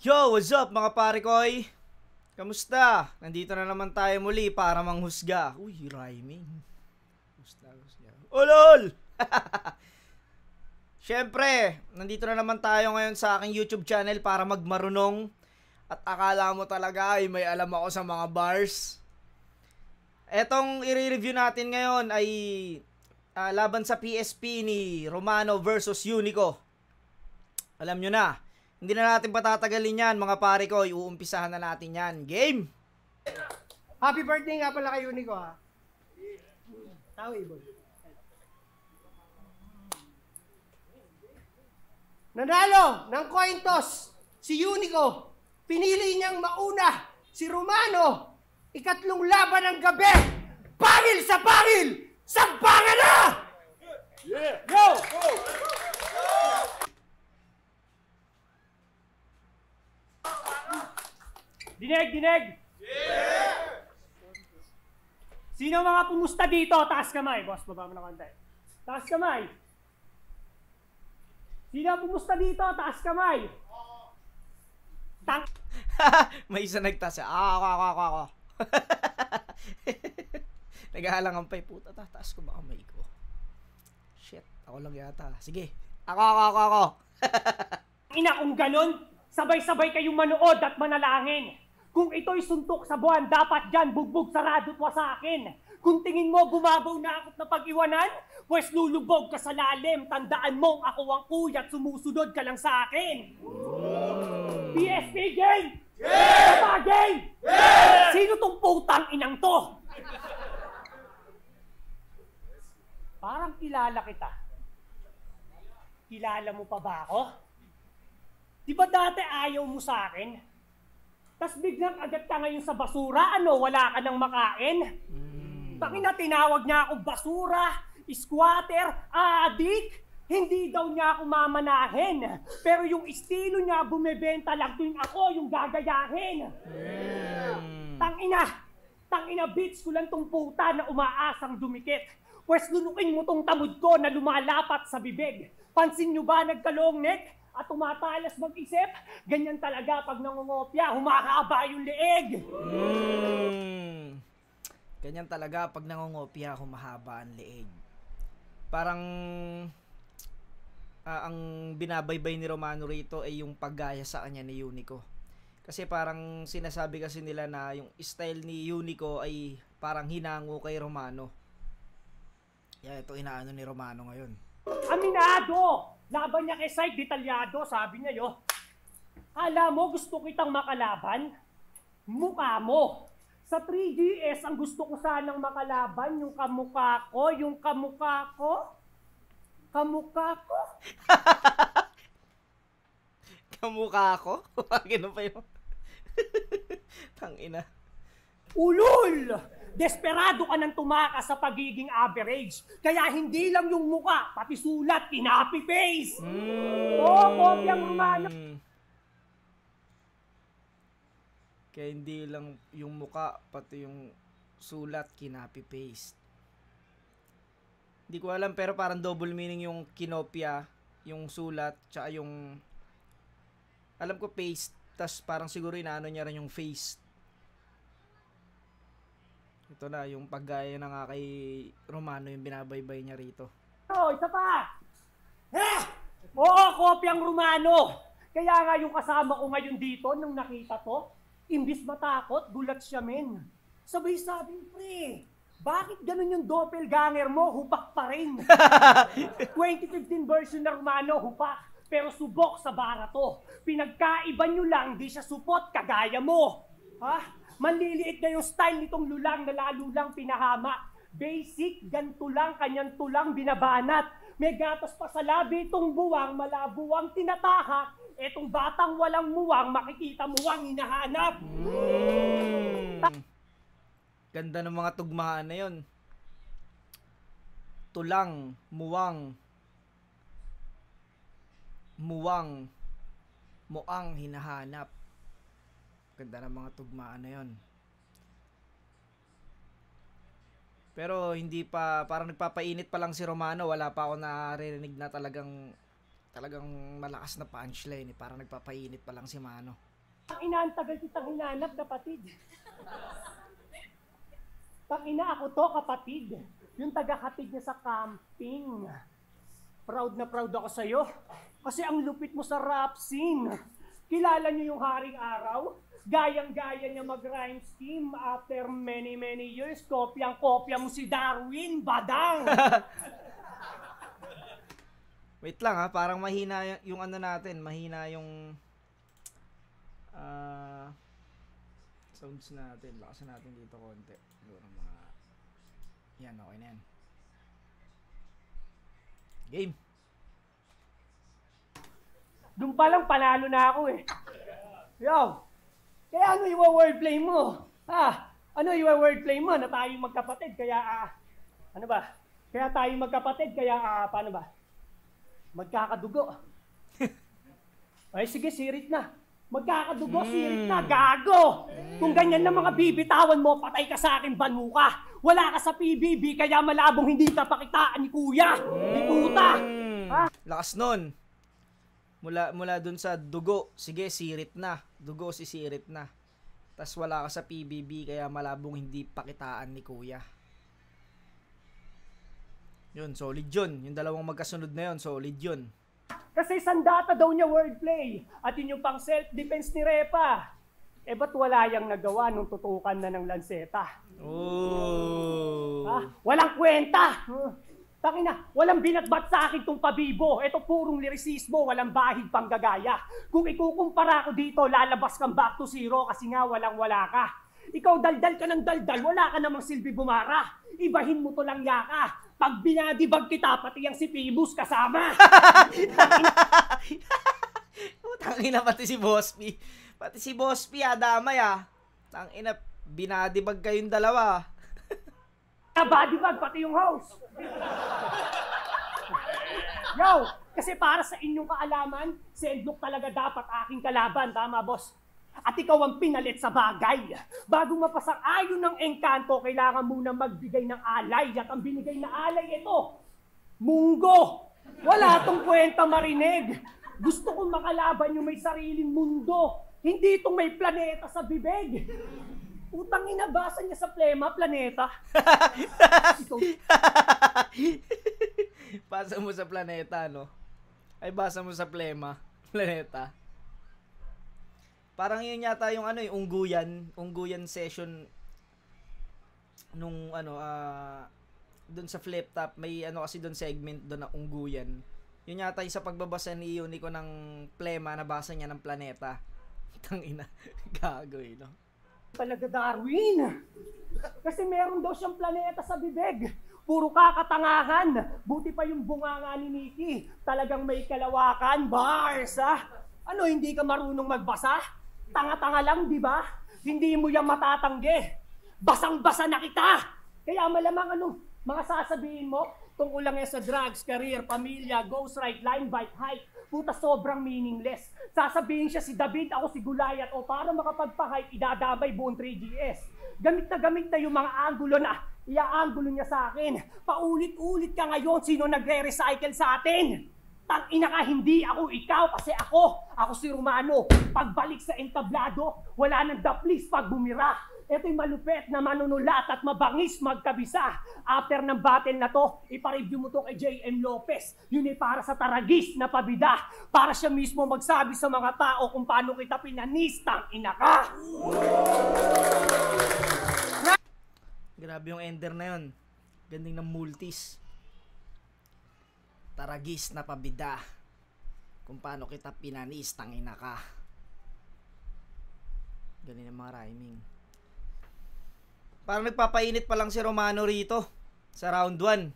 Yo, what's up mga pare koy? Kamusta? Nandito na naman tayo muli para manghusga. Uy, rhyming. Husga. Oh, lol! Siyempre, nandito na naman tayo ngayon sa aking YouTube channel para magmarunong. At akala mo talaga ay may alam ako sa mga bars. Etong i-review natin ngayon ay laban sa PSP ni Romano versus Unico. Alam nyo na. Hindi na natin patatagalin yan, mga pare ko. Iuumpisahan na natin yan. Game! Happy birthday nga pala kay Unico, ha? Tao, Ibon. Nanalo ng coin toss si Unico. Pinili niyang mauna si Romano. Ikatlong laban ng gabi. Pangil sa pangil! Sampangan na! Yeah! Go! Go! Dinig! Yeah! Sino mga pumusta dito? Taas kamay. Boss, baba mo na konti. Taas kamay. Sino pumusta dito? Taas kamay. May isa nagtasa. Ako. Nag-aalang ang pay, puta. Taas ko ba kamay ko? Shit, ako lang yata. Sige. Ako. Ina, kung ganun, sabay-sabay kayong manood at manalangin. Kung ito'y suntok sa buwan, dapat dyan bugbog sarado't wasakin. Kung tingin mo bumabaw na akot na pag-iwanan, pues lulubog ka sa lalim. Tandaan mong ako ang kuya at sumusunod ka lang sa akin. PSP game! Yeah! Game! Yeah! Sino tong putang inang to? Parang kilala kita. Kilala mo pa ba ako? Di ba dati ayaw mo sa akin? Tas biglang agad ka ngayon sa basura, ano, wala ka nang makain? Tangina, tinawag niya ako basura, squatter, adik. Hindi daw niya ako mamanahin. Pero yung estilo niya, bumebenta lang tuwing ako yung gagayahin. Tangina, bitch ko lang tong puta na umaasang dumikit. Pwes lunukin mo tong tamod ko na lumalapat sa bibig. Pansin nyo ba nagka-long neck? At tumatalas mag-isip, ganyan talaga pag nangungopya, humahaba yung leeg. Ganyan talaga pag nangungopya, humahaba ang leeg. Parang ang binabaybay ni Romano rito ay yung paggaya sa kanya ni Unico. Kasi parang sinasabi kasi nila na yung style ni Unico ay parang hinango kay Romano. Yan, ito inaano ni Romano ngayon. Aminado! Laban niya kay Side detalyado, sabi niya yo. Alam mo, gusto kitang makalaban? Mukha mo. Sa 3DS, ang gusto ko sanang makalaban, yung kamukha ko, Kamukha ko? Kamukha ko? Ganun pa yun. Tangina. Ulul! Desperado ka nang tumakas sa pagiging average. Kaya hindi lang yung muka, pati sulat, kinapi-paste. Kopyang Romano. Kaya hindi lang yung muka, pati yung sulat, kinapi-paste. Hindi ko alam, pero parang double meaning yung kinopya, yung sulat, tsaka yung alam ko paste, tas parang siguro inaano niya rin yung face. Ito na, yung paggaya na nga kay Romano, yung binabaybay niya rito. Isa pa! Oo, kopyang Romano! Kaya nga yung kasama ko ngayon dito, nung nakita to, imbis matakot, gulat siya, men. Sabay sabi, pre, bakit ganun yung doppelganger mo? Hupak pa rin. 2015 version na Romano, hupak. Pero subok sa barato. Pinagkaiba nyo lang, di siya supot, kagaya mo. Ha? Manliliit na yung style nitong lulang na lalo lang pinahama. Basic, ganito lang, kanyang tulang binabanat. May gatas pa sa labi itong buwang, malabuwang tinatahak. Etong batang walang muwang, makikita muwang hinahanap. Ganda ng mga tugmaan na yun. Tulang, muwang, muang hinahanap. Ganda ng mga tugmaan na yun. Pero hindi pa, parang nagpapainit pa lang si Romano. Wala pa ako naririnig na talagang malakas na punchline. Parang nagpapainit pa lang si Mano. Tangina, ang tagal kitang hinanap, kapatid. Tangina, ako to, kapatid. Yung taga-hatid niya sa camping. Proud na proud ako sa'yo. Kasi ang lupit mo sa rap scene. Kilala niyo yung Haring Araw? Gayang-gaya niya mag-rhyme scheme after many years. Kopyang-kopya mo si Darwin, badang! Wait lang ha, parang mahina yung ano natin, mahina yung sounds natin. Lakasan natin dito konti. Siguro mga yan, okay na yan. Game. Doon pa lang panalo na ako eh. Yo! Kaya ano yung wordplay mo? Ano yung wordplay mo na tayo magkapatid? Kaya, ano ba? Kaya tayo magkapatid, kaya, paano ba? Magkakadugo. Ay, sige, sirit na. Magkakadugo, sirit na, gago! Kung ganyan na mga bibitawan mo, patay ka sa akin, banu ka. Wala ka sa PBB, kaya malabong hindi ka pakitaan ni kuya, ni puta. Lakas nun. Mula dun sa dugo, sige, sirit na. Dugo, sirit na. Tas wala ka sa PBB, kaya malabong hindi pakitaan ni kuya. Yun, solid yun. Yung dalawang magkasunod na yun, solid yun. Kasi sandata daw niya wordplay. At yun yung pang self-defense ni Repa. Eh ba't wala yang nagawa nung tutukan na ng lanseta? Oh. Walang kwenta! Takina, walang binatbat sa akin tong pabibo. Ito purong lirisismo, walang bahig pang gagaya. Kung ikukumpara ko dito, lalabas kang back to zero kasi nga walang-wala ka. Ikaw daldal ka ng daldal, wala ka namang silbi bumara. Ibahin mo to lang yaka. Pag binadibag kita, pati yung si Pibus kasama. Tangina, pati si Boss P. Pati si Boss P, damay Tangina, binadibag kayong dalawa. Badibag, pati yung house. Yo, kasi para sa inyong kaalaman, si Endlock talaga dapat aking kalaban, tama boss? At ikaw ang pinalit sa bagay. Bago mapasang ayon ng engkanto, kailangan muna magbigay ng alay. At ang binigay na alay ito, munggo. Wala tong kwenta marinig. Gusto kong makalaban yung may sariling mundo. Hindi itong may planeta sa bibig. Utang inabasa niya sa plema, planeta. Basa mo sa planeta, no? Ay, basa mo sa plema, planeta. Parang yun yata yung ano, yung ungguyan session nung doon sa flip top, may ano kasi doon segment doon na ungguyan. Yun yata yung sa pagbabasa ni Unico ng plema, nabasa niya ng planeta. Tangina, gago no? Talaga Darwin. Kasi meron daw siyang planeta sa bibig. Puro kakatangahan. Buti pa yung bunganga ni Nikki. Talagang may kalawakan. Bars, Ano, hindi ka marunong magbasa? Tanga-tanga lang, di ba? Hindi mo yan matatanggi. Basang-basa na kita. Kaya malamang mga sasabihin mo, tungkol lang yan sa drugs, career, pamilya, ghost ride, line bike, hike. Puta, sobrang meaningless. Sasabihin siya si David, ako si Goliath, o para makapagpa-hike, idadamay buong 3GS. Gamit na yung mga angulo na ia-angulo niya sa akin. Paulit-ulit ka ngayon, sino nagre-recycle sa atin? Tangina ka, hindi ako ikaw, kasi ako si Romano. Pagbalik sa entablado, wala nang daplis pag bumira. Ito'y malupet na manunulat at mabangis magkabisa. After ng battle na to, ipareview mo to kay J.M. Lopez. Yun ay para sa taragis na pabida. Para siya mismo magsabi sa mga tao kung paano kita pinanistang ina ka. Grabe yung ender na yun. Ganding ng multis. Taragis na pabida. Kung paano kita pinanistang ina ka. Galing ang mga rhyming. Parang nagpapainit pa lang si Romano rito sa round 1.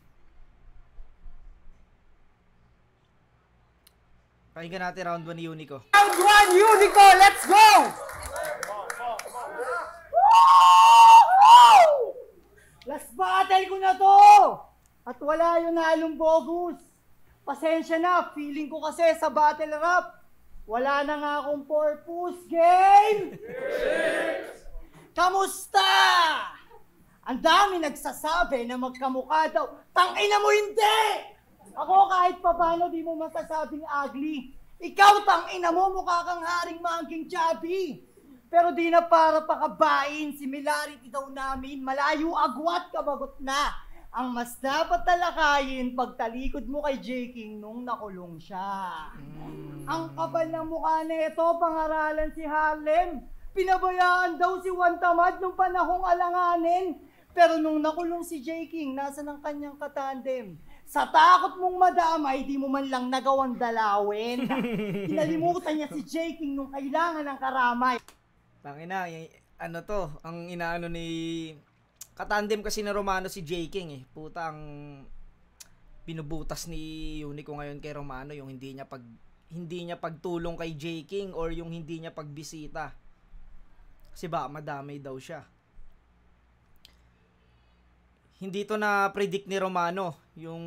Pakinggan natin round 1 ni Unico. Round 1, Unico, let's go! Last battle ko na to! At wala yung nalong bogus. Pasensya na, feeling ko kasi sa battle rap, wala na nga akong purpose. Game! Kamusta? Ang dami nagsasabi na magkamukha daw. Tangina mo hindi! Ako kahit papano di mo masasabing ugly. Ikaw, tangina mo, mukha kang haring mangking chubby. Pero di na para pakabain, similarity daw namin, malayo agwat kabagot na. Ang mas dapat talakayin pagtalikod mo kay J. King nung nakulong siya. Ang kapal ng mukha nito, pangaralan si Harlem. Pinabayaan daw si Juan Tamad nung panahong alanganin. Pero nung nakulong si J. King, nasa ng kanyang katandem. Sa takot mong madamay, di mo man lang nagawang dalawin. Kinalimutan niya si J. King nung kailangan ng karamay. Tangina, ano to, ang inaano ni katandem kasi na Romano si J. King eh. Puta, ang binubutas ni Unico ngayon kay Romano yung hindi niya pagtulong kay J. King or yung hindi niya pagbisita. Kasi ba madamay daw siya. Hindi to na predict ni Romano yung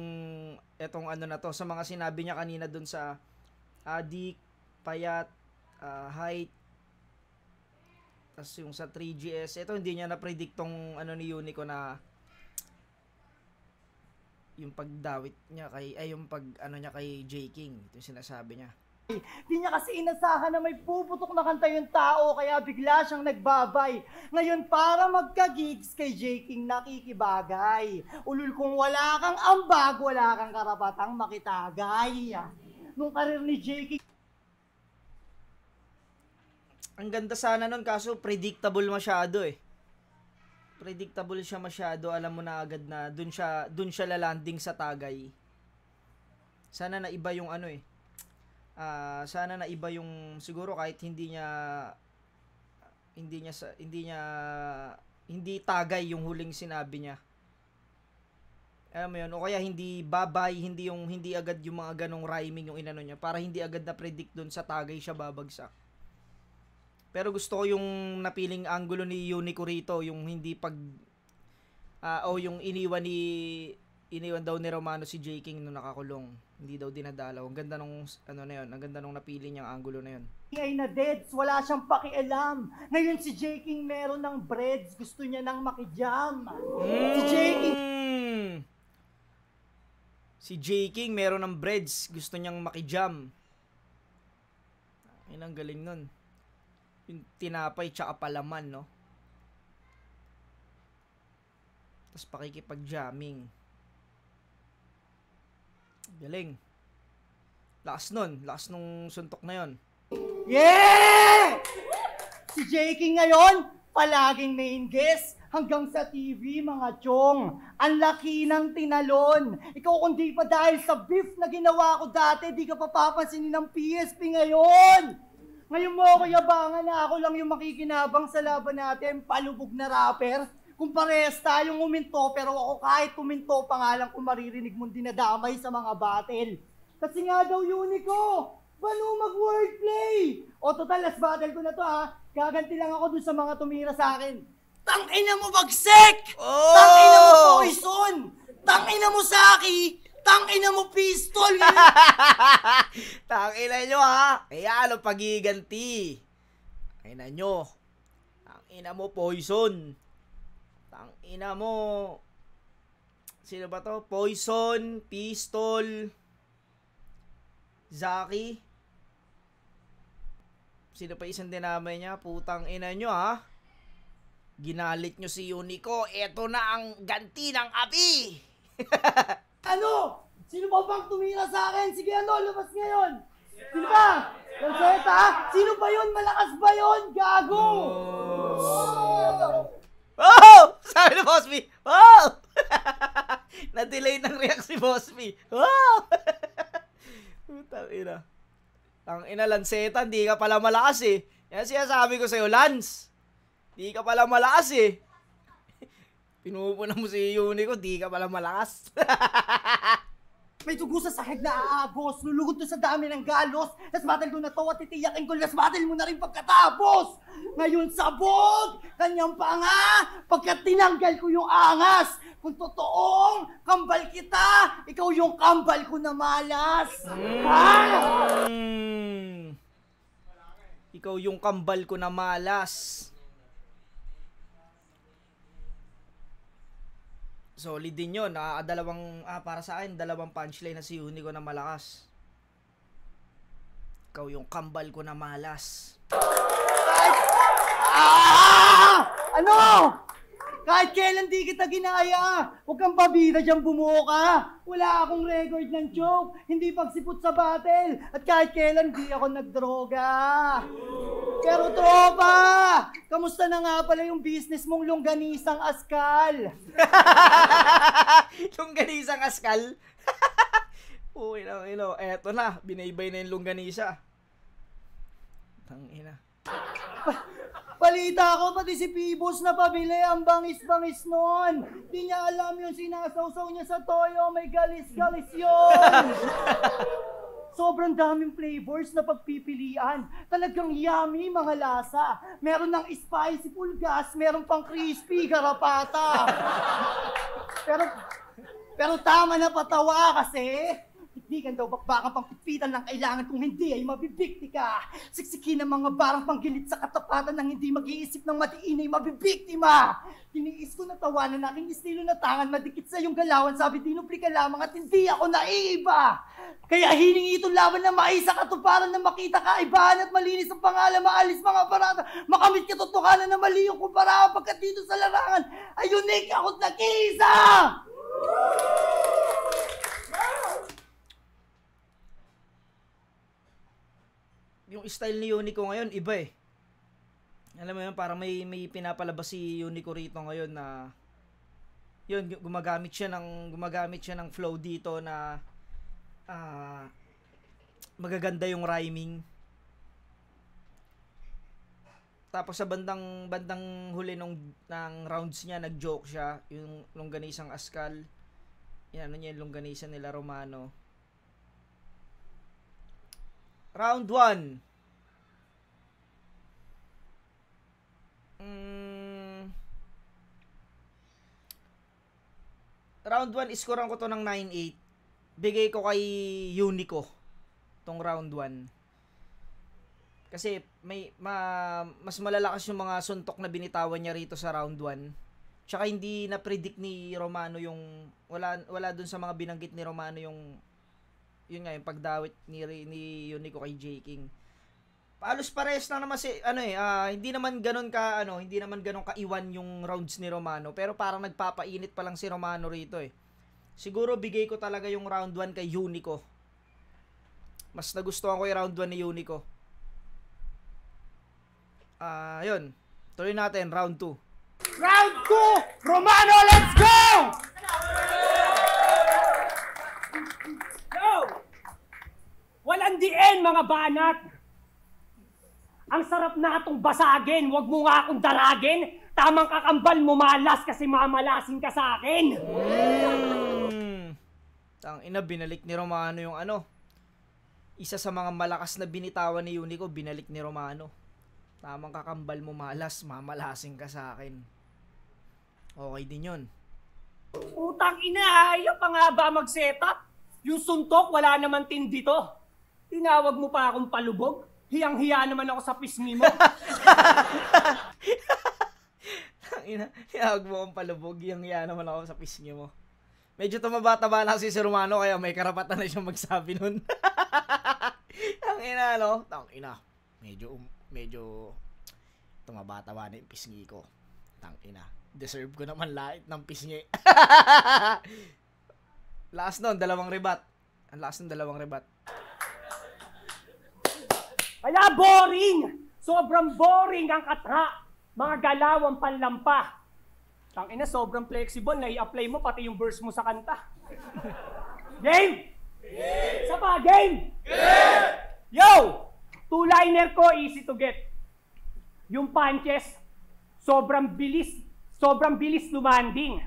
etong ano na to sa mga sinabi niya kanina dun sa adik, payat, height, tas yung sa 3GS, ito hindi niya na-predict tong ano ni Unico na yung pagdawit niya kay yung pag ano niya kay J. King. Ito yung sinasabi niya. Di niya kasi inasahan na may puputok na kanta yung tao kaya bigla siyang nagbabay. Ngayon para magka-gigs kay J. King nakikibagay. Ulul kung wala kang ambag, wala kang karapatang makitagay. Nung karir ni J. King, Ang ganda sana nun kaso predictable masyado eh. Predictable siya masyado, alam mo na agad na dun siya lalanding sa Tagay. Sana na iba yung ano eh. Sana na iba yung siguro kahit hindi Tagay yung huling sinabi niya. Alam mo yun, o kaya hindi babay, hindi agad yung mga ganong rhyming yung inano niya para hindi agad na predict dun sa Tagay siya babagsak. Pero gusto ko yung napiling angulo ni Unico rito, yung hindi yung iniwan daw ni Romano si J. King nung nakakulong. Hindi daw dinadalaw. Ang ganda nung ano na yun, ang ganda nung napili niyang angulo na yun. ay na deads, wala siyang pakialam. Ngayon si J. King meron ng breads, gusto niya nang makijam. Si J. King Si J. King meron ng breads, gusto niyang makijam. Ang galing nun. Yung tinapay tsaka palaman, no? Tapos pakikipag-jamming. Galing. Lakas nung suntok na yon. Yeah! Si J. King ngayon, palaging main guest. Hanggang sa TV, mga chong. Ang laki ng tinalon. Ikaw kung di pa dahil sa beef na ginawa ko dati, di ka papapansinin ng PSP ngayon. Ngayon mo ako yabangan na ako lang yung makikinabang sa laban natin, palubog na rapper. Kung parehas tayong uminto, pero ako kahit uminto pa nga lang kung maririnig mong dinadamay sa mga battle. Kasi nga daw Unico, paano mag-wordplay? O total, last battle ko na to ha. Gaganti lang ako dun sa mga tumira sa akin. Tangina mo bagsek! Oh! Tangina mo poison! Tangina mo saki! Tangina mo pistol! Tangina nyo ha. Kaya ano pagiganti? Tangina nyo. Tangina mo poison. Tangina mo. Sino ba to? Poison, pistol, Zaki. Sino pa isang dinamay niya? Putang ina nyo ha. Ginalit nyo si Unico. Eto na ang ganti ng api. Ano? Sino ba bang tumira sa akin? Sige ano, lumabas ngayon. Sino ba? Lanseta? Sino ba yun? Malakas ba yun? Gago! Oh! Sabi ni Boss B. Oh! Na-delay ng react si Boss B. Oh! Tangina. Tangina, Lanseta, hindi ka pala malakas eh. Yan sinasabi ko sa'yo, Lance. Hindi ka pala malakas eh. Pinupuna mo si Unico, di ka pala malakas. May dugo sa sahig na aagos. Lulugod to sa dami ng galos. Las battle ko na to at titiyakin ko. Las battle mo na rin pagkatapos. Ngayon sabog, kanyang panga. Pagkat tinanggal ko yung angas. Kung totoong kambal kita, ikaw yung kambal ko na malas. Ha? Ikaw yung kambal ko na malas. Solid din yun. Para sa akin, dalawang punchline na si Unico na malakas. ikaw yung kambal ko na malas. Ano? Kahit kailan di kita ginaya, huwag kang pabida dyan bumuka. Wala akong record ng joke, hindi pagsipot sa battle, at kahit kailan di ako nagdroga. Pero tropa, kamusta na nga pala yung business mong longganisang askal? Longganisang askal? Uy, ino, eto na, binaybay na yung longganisa. Tangina. Balita ko, pati si Pibos na pabili, ang bangis-bangis nun. Di niya alam yung sinasawsaw niya sa toyo, may galis-galis yun. Sobrang daming flavors na pagpipilian. Talagang yummy mga lasa. Meron ng spicy pulgas, meron pang crispy garapata. Pero tama na patawa kasi Dikdikan daw bakbaka pang pipitan ng kailangan kung hindi ay mabibikti ka. Siksikin ng mga barang panggilit sa katapatan ng hindi mag-iisip ng matiinay mabibiktima. Tiniis ko na tawanan na aking estilo na tangan madikit sa iyong galawan. Sabi dinupli ka lamang at hindi ako naiiba. Kaya hiningi itong laban na maisa katuparan na makita kaibahan at malinis ang pangalan, maalis mga barata, makamit katotohanan na mali yung kumpara pagkat dito sa larangan ay unique ako't nag-iisa! Yung style ni Unico ngayon, iba eh. Alam mo yun, parang may pinapalabas si Unico rito ngayon na yun, gumagamit siya ng flow dito na magaganda yung rhyming. Tapos sa bandang huli ng rounds niya, nag-joke siya, yung longganisang askal. Yan, ano niya, yung longganisa nila Romano. Round 1. Round 1, iskoran ko to ng 9-8. Bigay ko kay Unico tong round 1. Kasi mas malalakas yung mga suntok na binitawan niya rito sa round 1. Tsaka hindi na predict ni Romano yung wala dun sa mga binanggit ni Romano yung yun nga yung pagdawit ni Unico kay J King. Halos parehas lang naman hindi naman ganun kaiwan yung rounds ni Romano, pero parang nagpapainit pa lang si Romano rito eh. Siguro bigay ko talaga yung round 1 kay Unico. Mas nagustuhan ko yung round 1 ni Unico. Yun. Tuloy natin round 2. Round 2! Romano, let's go! Walang diin, mga banat! Ang sarap na itong basagin. Huwag mo nga akong daragin. Tamang kakambal mo malas kasi mamalasin ka sa akin. Tangina, binalik ni Romano yung isa sa mga malakas na binitawan ni Unico, binalik ni Romano. Tamang kakambal mo malas, mamalasin ka sa akin. Okay din yun. Utang ina, ayaw pa nga ba mag-setup? Yung suntok, wala naman tindi to. Tinawag mo pa akong palubog? Hiyang-hiya naman ako sa pisngi mo. Tinawag mo akong palubog, hiyang-hiya naman ako sa pisngi mo. Medyo tumaba-taba na si Romano kaya may karapatan na siyang magsabi nun. Tangina, no? Tangina. Medyo tumaba-taba na yung pisngi ko. Tangina. Deserve ko naman lait ng pisngi. Lakas nun, 2 rebat. Ang lakas ng 2 rebat. Kaya boring! Sobrang boring ang katra. Mga galawang panlampa. Tangina, sobrang flexible na i-apply mo pati yung verse mo sa kanta. Game! Game! Isa pa, game! Game! Yo! Two-liner ko, easy to get. Yung punches, sobrang bilis lumanding.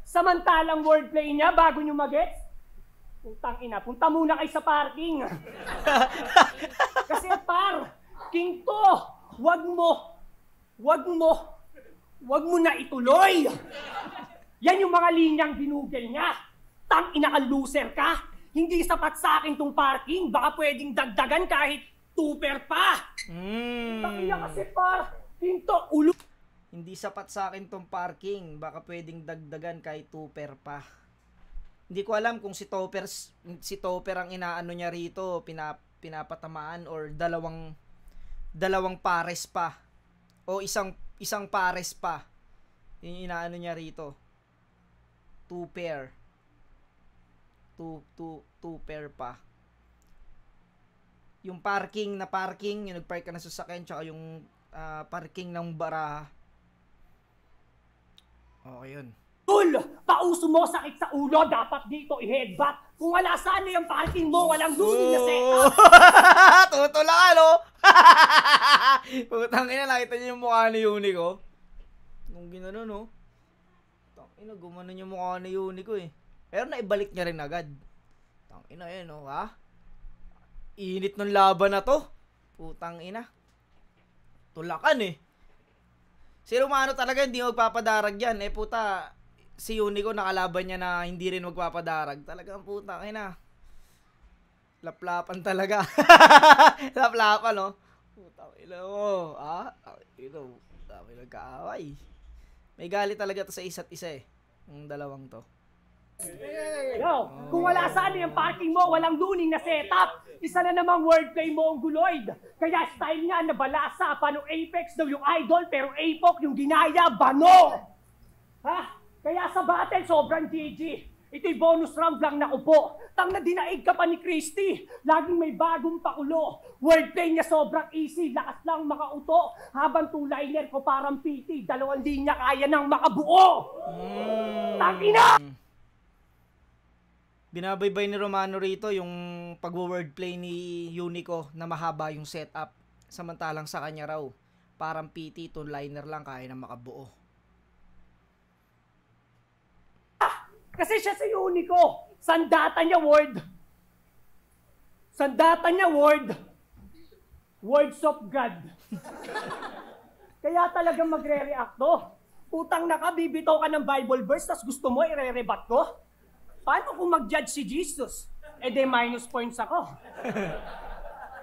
Samantalang wordplay niya, bago nyo mag-gets, putang ina, punta muna kayo sa parking. Kasi king to, wag mo na ituloy. Yan yung mga linyang ginugel niya. Tang ina ka, loser ka. Hindi sapat sa akin tong parking. Baka pwedeng dagdagan kahit tuper pa. Tang ina kasi king to, ulo. Hindi sapat sa akin tong parking. Baka pwedeng dagdagan kahit tuper pa. Hindi ko alam kung si Topper ang inaano niya rito, pinapatamaan or dalawang pares pa o isang pares pa. Yung inaano niya rito. 2 pair. 2 pair pa. Yung parking, yung nagpark ka na sa sasakyan, tsaka yung parking ng baraha. Okay, yun. Tul! Pauso mo, sakit sa ulo, dapat dito i-headbutt. Kung wala sana yung parking mo, walang dunin na setup. Tutula, no? Putang ina, nakita niyo yung mukha ni Unico? Nung ginano, no? Putang ina, gumanon yung mukha ni Unico eh. Pero naibalik niya rin agad. Putang ina, yun, no? Ha? Init ng laban na to. Putang ina. Tulakan eh. Si Romano talaga hindi magpapadarag yan. Eh puta, si Unico nakalaban niya na hindi rin magpapadarag. Talagang puta, ina. Laplapan talaga. Laplapan, no? Putang ina mo. Ino, dami nagkaaway. May galit talaga to sa isa't isa eh. Yung dalawang to. Yo, kung wala sana yung parking mo, walang duning na setup. Isa na namang wordplay mo ang guloid. Kaya style nga na balasa. Paano Apex daw yung idol, pero Apoc yung ginaya, bano! Ha? Kaya sa battle, sobrang GG. Ito'y bonus round lang na upo. Tang na dinaig ka pa ni Christy. Laging may bagong pakulo. Wordplay niya sobrang easy. Lakas lang makauto. Habang two-liner ko parang PT. 2 linya kaya nang makabuo. Tangina! Binabaybay ni Romano rito yung pag-wordplay ni Unico na mahaba yung setup. Samantalang sa kanya raw, parang PT, two-liner lang kaya na makabuo. Kasi siya si Unico. Sandata niya word. Sandata niya word. Words of God. Kaya talagang magre-react to. Utang na ka, bibitaw ka ng Bible verse, tas gusto mo i-rebat ko? Paano kung mag-judge si Jesus? Eh de minus points ako.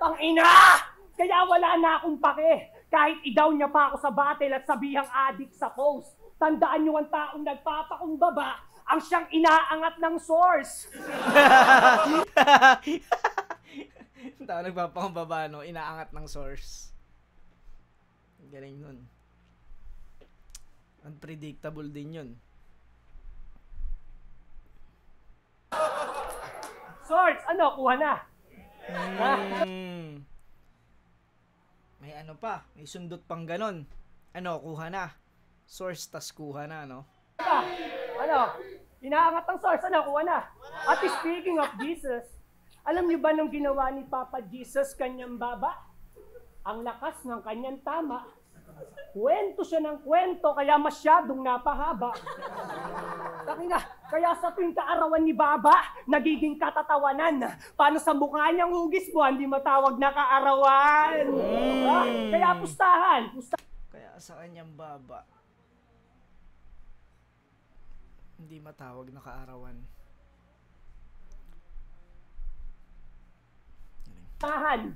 Tangina! Kaya wala na akong pake. Kahit i-down niya pa ako sa battle at sabihang addict sa post. Tandaan niyo ang taong nagpapakumbaba ang siyang inaangat ng source. Tao nagpapakumbaba, no? Inaangat ng source. Galing nun. Unpredictable din yun. Source, ano? Kuha na. May ano pa, may sundot pang ganon. Ano, kuha na. Source tas kuha na, no? Ano? Inaangat ng source, ano? Kuha na. At speaking of Jesus, alam niyo ba nung ginawa ni Papa Jesus kanyang baba? Ang lakas ng kanyang tama. Kwento siya ng kwento, kaya masyadong napahaba. Kaya sa tuwing kaarawan ni Baba, nagiging katatawanan. Paano sa mukha niyang hugis mo, hindi matawag na kaarawan. Kaya pustahan. Kaya sa kanyang baba, hindi matawag na kaarawan. Pustahan.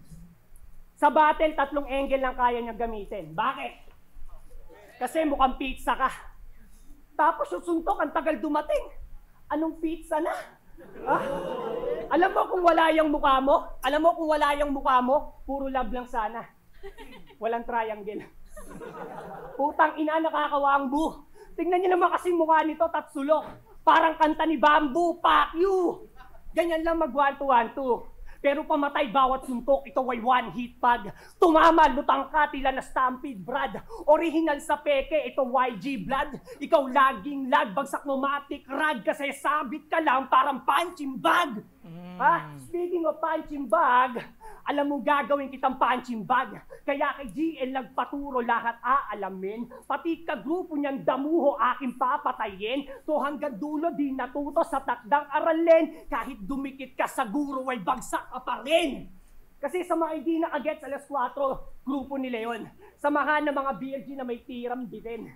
Sa battle, 3 angle lang kaya niyang gamitin. Bakit? Kasi mukhang pizza ka. Tapos yung suntok, ang tagal dumating. Anong pizza na? Ha? Alam mo kung wala yung mukha mo? Alam mo kung wala yung mukha mo? Puro love lang sana. Walang triangle. Putang ina, nakakawang bu. Tingnan niyo naman kasi mukha nito, tatsulok. Parang kanta ni Bamboo, fuck you. Ganyan lang mag 1-2-1-2. Pero pamatay bawat suntok, ito ay one-hit pad. Tumama, lutang ka, tila na Stampede Brad. Original sa peke, ito YG Blood. Ikaw laging lag, bagsak nomatic rag. Kasi sabit ka lang, parang punching bag. Ha? Speaking of punching bag, alam mo gagawin kitang punching bag. Kaya kay GL nagpaturo lahat aalamin. Pati ka-grupo niyang damuho aking papatayin. So hanggang dulo di natuto sa takdang aralin. Kahit dumikit ka sa guro ay bagsak ka pa rin. Kasi sa mga hindi nakagets alas 4, grupo ni Leon. Samahan ng mga BLG na may tiram din.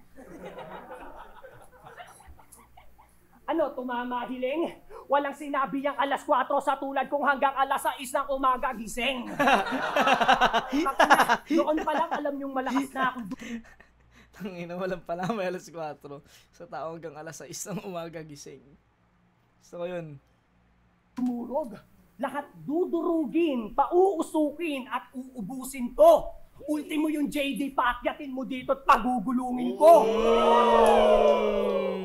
Ano, tumama hiling? Walang sinabi yang alas 4 sa tulad kung hanggang alas 6 ng umaga gising. Noon pa lang alam yung malakas na akong Tangina, walang pala may alas 4. Sa tao hanggang alas 6 ng umaga gising. Gusto ko yun. tumurog. lahat dudurugin, pauusukin at uubusin to. Ultimo yung JD, paakyatin mo dito at pagugulungin ko.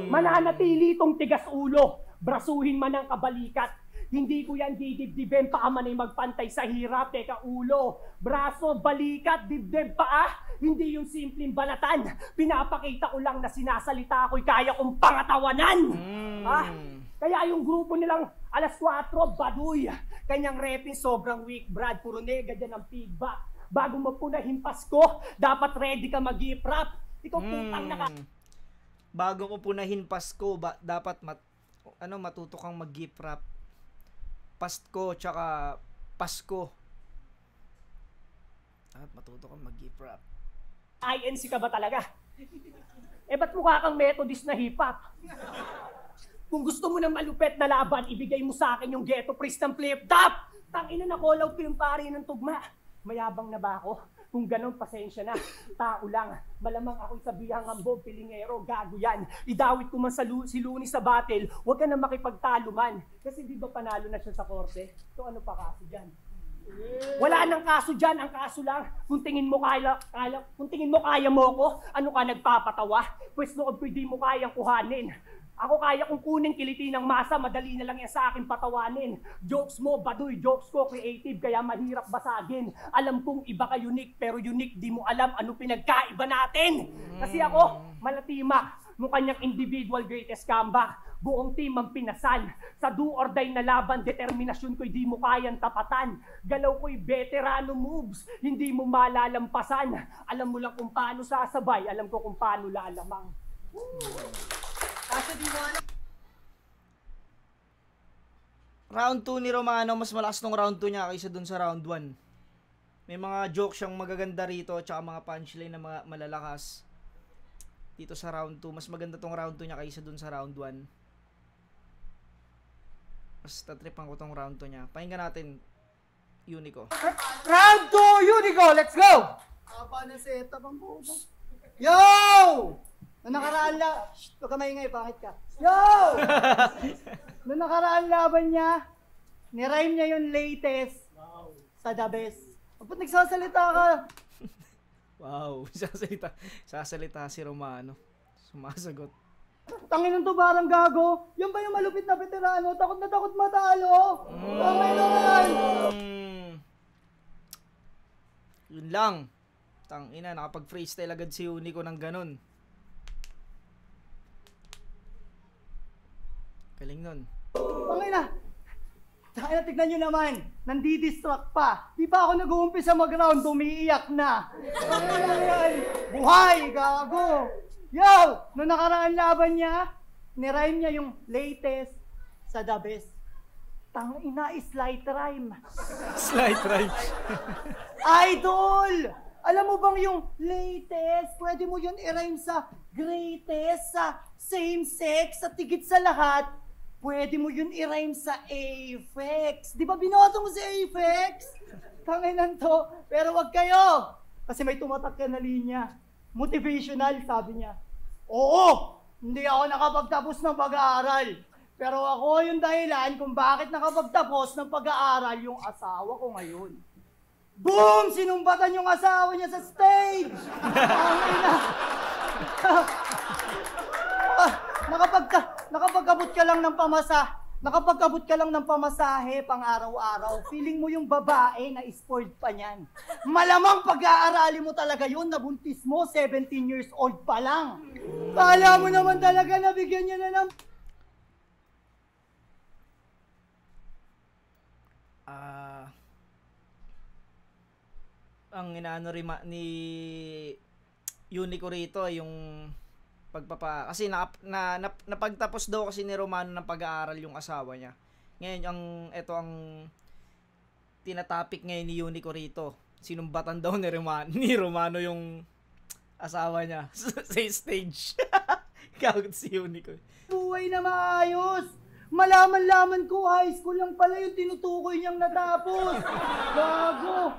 Mananatili itong tigas ulo, brasuhin man ang kabalikat. Hindi ko yan didibdibin, baka man ay magpantay sa hirap. Teka, ulo, braso, balikat, dibdib, paa. Hindi yung simpleng balatan. Pinapakita ko lang na sinasalita ko'y kaya kong pangatawanan. Kaya yung grupo nilang alas 4, baduy. Kanyang repin sobrang weak, Brad. Puro nega dyan ang feedback. Bago mo punahin Pasko, dapat ready ka mag-gift wrap. Ikaw putang Bago mo punahin Pasko, dapat matuto kang mag-gift wrap. Pasko tsaka Pasko. Dapat matuto kang mag-gift wrap. INC ka ba talaga? Ba't mukha kang Methodist na hip-hop? Kung gusto mo ng malupet na laban, ibigay mo sa akin yung ghetto priest ng flip-top! Tangina na call out ko yung pari ng tugma. Mayabang na ba ako? Kung ganun, pasensya na. Tao lang. Malamang ako'y sabihang ambog, pilingero, gago yan. Idawit ko man si Looney sa battle, huwag ka na makipagtalo man. Kasi di ba panalo na siya sa korte? So ano pa kaso dyan? Wala nang kaso dyan, ang kaso lang, kung tingin mo kaya mo ko, ano ka nagpapatawa? Pwes noon pwede mo kayang kuhanin. Ako kaya kong kunin kiliti ng masa, madali na lang yan sa akin patawanin. Jokes mo, baduy, jokes ko, creative, kaya mahirap basagin. Alam kong iba ka unique, pero unique di mo alam ano pinagkaiba natin. Kasi ako, malatimak, nung kanyang individual greatest comeback. Buong team ang pinasan. Sa do or die na laban, determinasyon ko'y di mo kayang tapatan. Galaw ko'y veterano moves, hindi mo malalampasan. Alam mo lang kung paano sasabay, alam ko kung paano lalamang. Round 2 ni Romano, mas malakas nung round 2 niya kaysa dun sa round 1. May mga joke siyang magaganda rito, tsaka mga punchline na mga malalakas. Dito sa round 2, mas maganda tong round 2 niya kaysa dun sa round 1. Mas tatripan ko tong round 2 niya. Pakinggan natin, Unico. Round 2, Unico! Let's go! Haba na setup ang buo. Yo! Noong nakaraan shh, huwag ka maingay, pangit ka. Yo! Noong nakaraan laban niya, nirhyme niya yung latest sa The Best. Ba't nagsasalita ka? Wow, sasalita si Romano. Sumasagot. Tangin ng to, barang gago. Yan ba yung malupit na veterano? Takot na takot matalo. Tangin naman. Yun lang. Tangina, nakapag-freestyle agad si Unico ng ganun. Galing nun. Tangina. Tangina, tignan nyo naman. Nandi-distract pa. Di pa ako nag-uumpisa mag-round, umiiyak na. Buhay, gago. Yo! Noong nakaraan laban niya, nirhyme niya yung latest sa The Best. Tangina, slight rhyme. Slight rhyme. Idol! Alam mo bang yung latest, pwede mo yun i-rhyme sa greatest, sa same sex, sa tigit sa lahat. Pwede mo yun i-rhyme sa Apex. Di ba binoto mo si Apex? Tanginan to. Pero wag kayo. Kasi may tumatak ka na linya. Motivational, sabi niya. Oo, hindi ako nakapagtapos ng pag-aaral. Pero ako yung dahilan kung bakit nakapagtapos ng pag-aaral yung asawa ko ngayon. Boom! Sinumbatan yung asawa niya sa stage! Nakapagkabot ka lang ng nakapagkabot ka lang ng pamasahe pang araw-araw, feeling mo yung babae na spoiled pa niyan. Malamang pag-aarali mo talaga yun, nabuntis mo, 17 years old pa lang. Kala mo naman talaga nabigyan niya na ng... Ang inaano rin ni Unico rito yung kasi napagtapos daw kasi ni Romano ng pag-aaral yung asawa niya. Ngayon ito ang tinatopic ngayon ni Unico rito. Sinumbatan daw ni Romano yung asawa niya sa stage. Kagot si Unico. Buhay na maayos. Malaman-laman ko high school lang pala yung tinutukoy niyang natapos. Gago.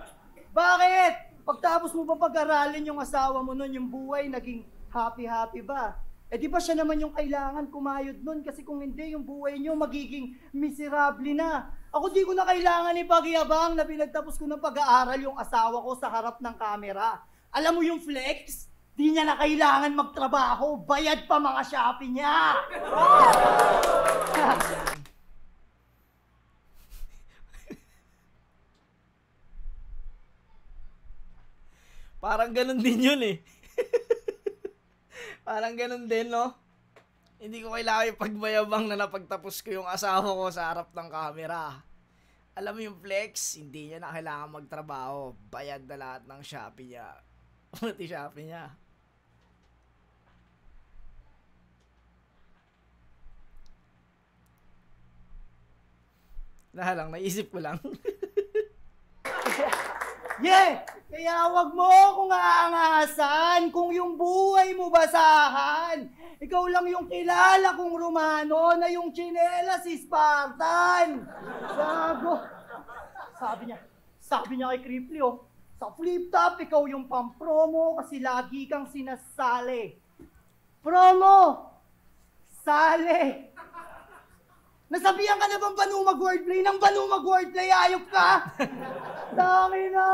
Bakit? Pagtapos mo ba pag-aralin yung asawa mo nun, yung buhay naging happy-happy ba? Eh di ba siya naman yung kailangan kumayod nun? Kasi kung hindi, yung buhay nyo magiging miserable na. Ako di ko na kailangan ipagyabang na pinagtapos ko ng pag-aaral yung asawa ko sa harap ng kamera. Alam mo yung flex? Di niya na kailangan magtrabaho. Bayad pa mga Shopee niya. Parang ganun din yun eh. Parang ganun din, no? Hindi ko kailangan ipagmayabang na napagtapos ko yung asawa ko sa harap ng camera. Alam mo yung flex, hindi niya na kailangan magtrabaho. Bayad na lahat ng Shopee niya. Pati Shopee niya. Lang, naisip ko lang. Yeah! Kaya wag mo akong aangasan kung yung buhay mo basahan. Ikaw lang yung kilala kong Romano na yung tsinela si Spartan. Gago. Sabi niya kay Cripply, oh, sa flip top, ikaw yung pang-promo kasi lagi kang sinasali. Promo! Sali! Nasabihan ka na bang banumag wordplay? Nang banumag wordplay, ayop ka! Dami na!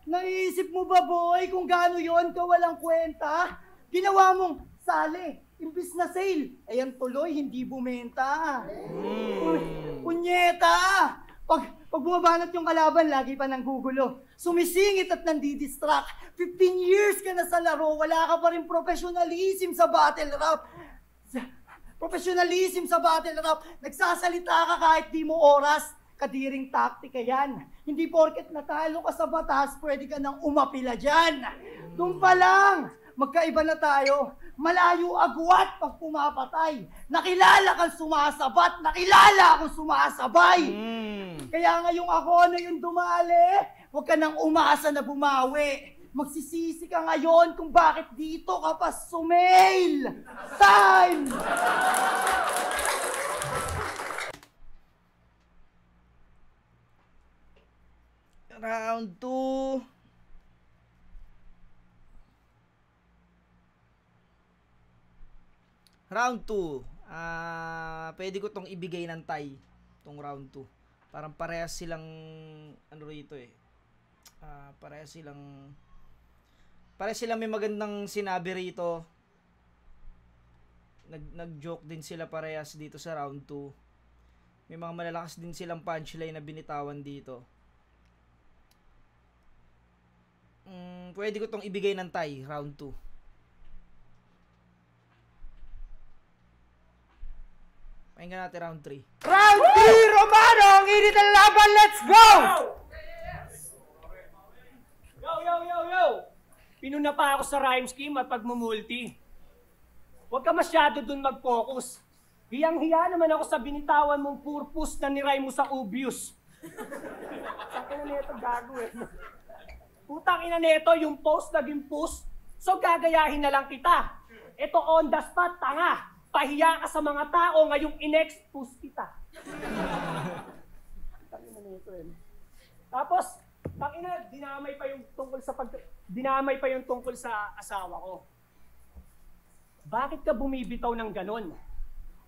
Naisip mo ba, boy, kung gaano yon ka walang kwenta? Ginawa mong sali, imbis na sale. Ayan tuloy, hindi bumenta. Punyeta! Pag bumabanat yung kalaban, lagi pa nang gugulo. Sumisingit at nandidistract. 15 years ka na sa laro, wala ka pa rin professionalism sa battle rap. Professionalism sa battle rap. Nagsasalita ka kahit di mo oras. Kadiring taktika yan. Hindi porket natalo ka sa batas, pwede ka nang umapila dyan. Doon pa lang, magkaiba na tayo. Malayo agwat pag pumapatay. Nakilala kang sumasabat, nakilala akong sumasabay. Kaya ngayong ako na yung dumali, huwag ka nang umasa na bumawi. Magsisisi ka ngayon kung bakit dito ka pa sumail. Time! Round 2. Round 2. Pwede ko tong ibigay ng tie. Tong round 2. Parang parehas silang ano rito eh. Parehas silang may magandang sinabi rito. Nag-joke din sila parehas dito sa round 2. May mga malalakas din silang punchline na binitawan dito. Pwede ko tong ibigay ng tie, round 2. Pakinggan natin round 3. Round 3, Romano! Ang init ang laban, let's go! Yo! Pinuna pa ako sa rhyme scheme at pagmumulti. Huwag ka masyado dun mag-focus. Hiyang-hiya naman ako sa binitawan mong purpose na niray mo sa obvious. Sakin na neto, gago eh. Putang ina neto, yung post naging post. So gagayahin na lang kita. Ito on the spot, tanga. Pahiya ka sa mga tao, ngayong in-expose kita. Putang ina neto eh. Tapos, tangina, dinamay pa yung tungkol sa asawa ko. Bakit ka bumibitaw ng ganon?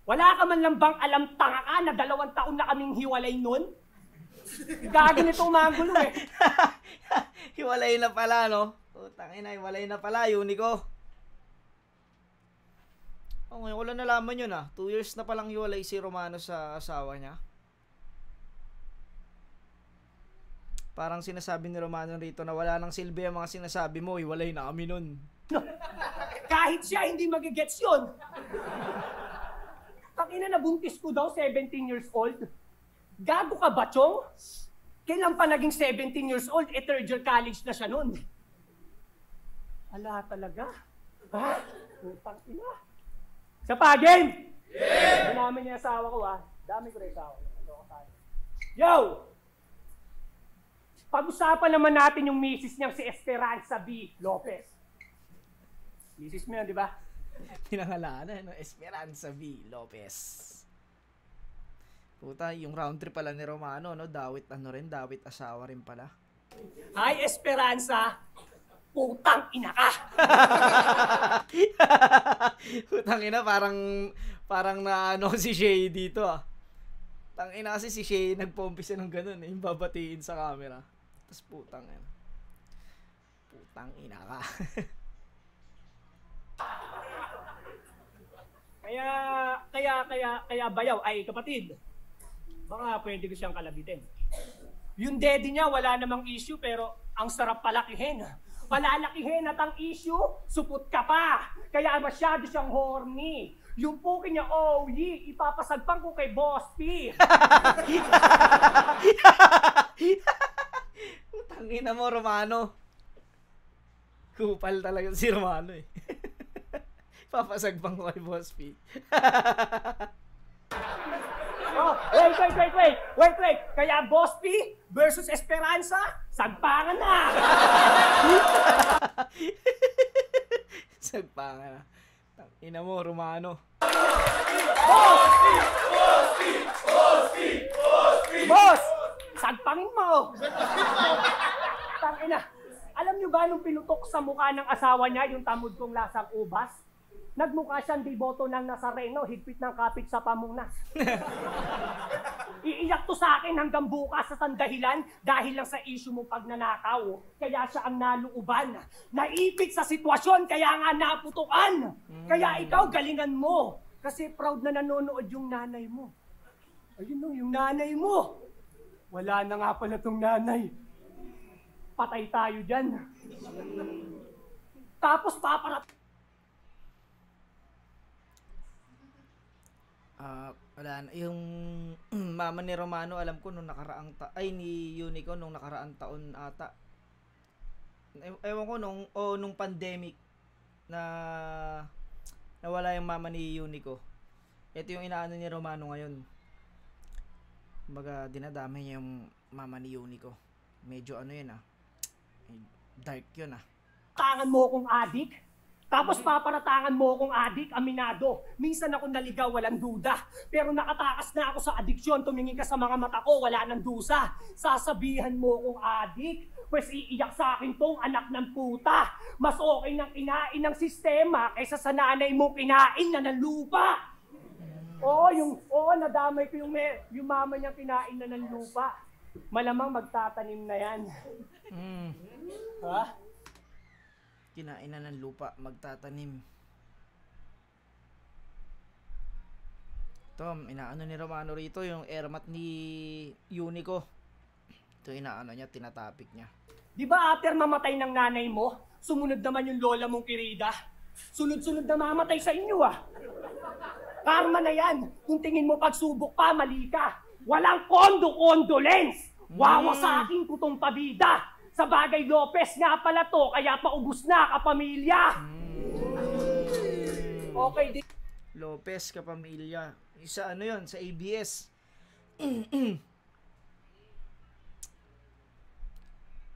Wala ka man lang bang alam, tanga ka na 2 taon na kaming hiwalay nun? Gagi nito umagulo eh. Hiwalay na pala, no? Tangina, hiwalay na pala, Unico. Ngayon ko lang nalaman yun 2 years na palang hiwalay si Romano sa asawa niya. Parang sinasabi ni Romano rito na wala nang silbi ang mga sinasabi mo, hiwalay na kami nun. Kahit siya hindi magigets yun. Takina, nabuntis ko daw, 17 years old. Gago ka ba, Chong? Kailan pa naging 17 years old, third year college na siya nun. Ala talaga. Ha? Putang ina. Sa pa-game! Yeah! Dinamin niya asawa ko Dami ko rin asawa. Yo! Pag-usapan naman natin yung misis niyang si Esperanza B. Lopez. Misis mo yun, di ba? Pinangalanan, no? Esperanza B. Lopez. Puta, yung round 3 pala ni Romano, no? Dawit asawa rin pala. Hi, Esperanza! Putang ina ka! Putang ina, parang na ano si Shay dito ah. Tang ina kasi si Shay nagpa-umpisa ng ganun eh, yung babatiin sa camera. Tapos putang ina. Putang ina ka. Kaya bayaw, ay kapatid, baka pwede ko siyang kalabitin. Yung daddy niya, wala namang issue, pero ang sarap palakihin. Palalakihin at ang issue, supot ka pa. Kaya masyado siyang horny. Yung puki niya, oh, ipapasagpang ko kay Boss P. Tangina mo, Romano. Kupal talaga si Romano eh. Papasagbang ko kay Boss P. Oh, wait. Kaya Boss P versus Esperanza, sagpangan na. Sagpangan na. Tangina mo, Romano. Boss! Sagpangin mo! Tangina, alam niyo ba nung pinutok sa mukha ng asawa niya yung tamod kong lasang ubas? Nagmukha siyang deboto ng Nazareno, higpit ng kapit sa pamunas. Iiyak to sa akin hanggang bukas sa sandahilan dahil lang sa issue mo pagnanakaw. Kaya siya ang naluuban. Naipit sa sitwasyon, kaya nga naputukan. Kaya ikaw, galingan mo. Kasi proud na nanonood yung nanay mo. Ayun no, yung nanay mo. Wala na nga pala tong nanay. Patay tayo dyan. Tapos paparat... Wala na. Yung mama ni Romano, alam ko nung nakaraang ni Unico nung nakaraang taon ata. Ewan ko nung pandemic na nawala yung mama ni Unico. Ito yung inaano ni Romano ngayon. Kumbaga dinadamay niya yung mama ni Unico. Medyo ano yun dark yun Tangan mo akong adik. Tapos paparatangan mo akong adik, aminado. Minsan ako naligaw, walang duda. Pero nakatakas na ako sa adiksyon, tumingin ka sa mga mata ko, wala nang dusa. Sasabihan mo akong adik, pues iiyak sa akin tong anak ng puta. Mas okay nang kinain ng sistema kaysa sa nanay mo kinain na ng lupa. Nadamay ko yung mama niya kinain na ng lupa. Malamang magtatanim na yan. Ha? Kinain na ng lupa, magtatanim. Ito, inaano ni Romano rito, yung airmat ni Unico. Ito inaano niya, tinatapik niya. Di ba after mamatay ng nanay mo, sumunod naman yung lola mong kirida? Sunod-sunod na mamatay sa inyo Karma na yan. Kung tingin mo pagsubok pa, mali ka. Walang condolence. Wawa sa aking putong pabida. Sa bagay Lopez nga pala to, kaya paubos na kapamilya. Okay, Lopez kapamilya. Isa ano yun, sa ABS.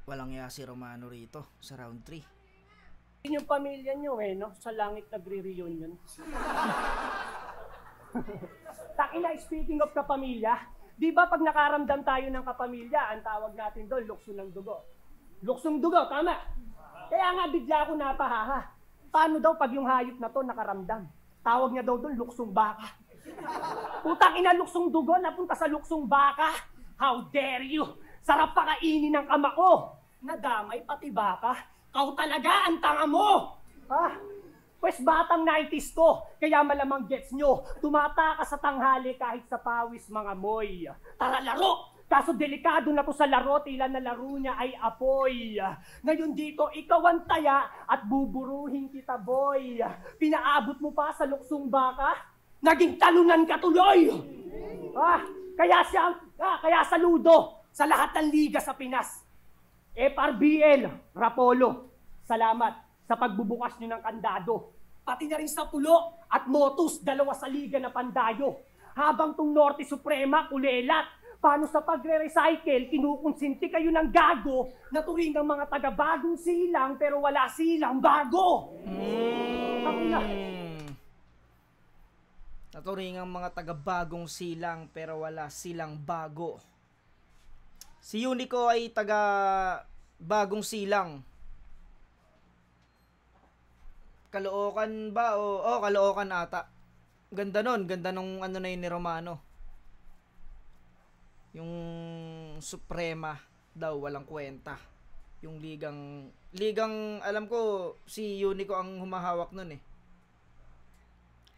Walang ya si Romano rito sa round 3. Yun yung pamilya nyo no? Sa langit nagre-reunion. Takina, speaking of kapamilya, di ba pag nakaramdam tayo ng kapamilya, ang tawag natin doon, lukso ng dugo. Luksong dugo, tama. Kaya nga bigla ako napahaha. Paano daw pag yung hayop na to nakaramdam? Tawag niya daw doon, luksong baka. Putang ina, luksong dugo, napunta sa luksong baka. How dare you? Sarap pa kainin ng ama ko. Nadamay pati baka. Kau talaga ang tanga mo. Pues batang 90s to, kaya malamang gets nyo. Tumatakas sa tanghali kahit sa pawis mga moy. Tara laro! Kaso delikado na to sa laro, tila na laro niya ay apoy. Ngayon dito, ikaw ang taya at buburuhin kita, boy. Pinaabot mo pa sa luksong baka, naging talunan ka tuloy. Kaya saludo sa lahat ng liga sa Pinas. FRBL, Rapolo, salamat sa pagbubukas nyo ng kandado. Pati na rin sa Pulo at Motus, 2 sa liga na pandayo. Habang tong Norte Suprema, kulelat. Paano sa pagre-recycle, kinukonsinti kayo ng gago na tuwing ng mga taga-bagong silang pero wala silang bago. Naturing ang mga taga-bagong silang pero wala silang bago. Si Unico ay taga-bagong silang. Caloocan ba? Caloocan ata. Ganda nun. Ganda nung ano na yun ni Romano. Yung Suprema daw, walang kwenta. Yung ligang, alam ko, si Unico ang humahawak nun eh.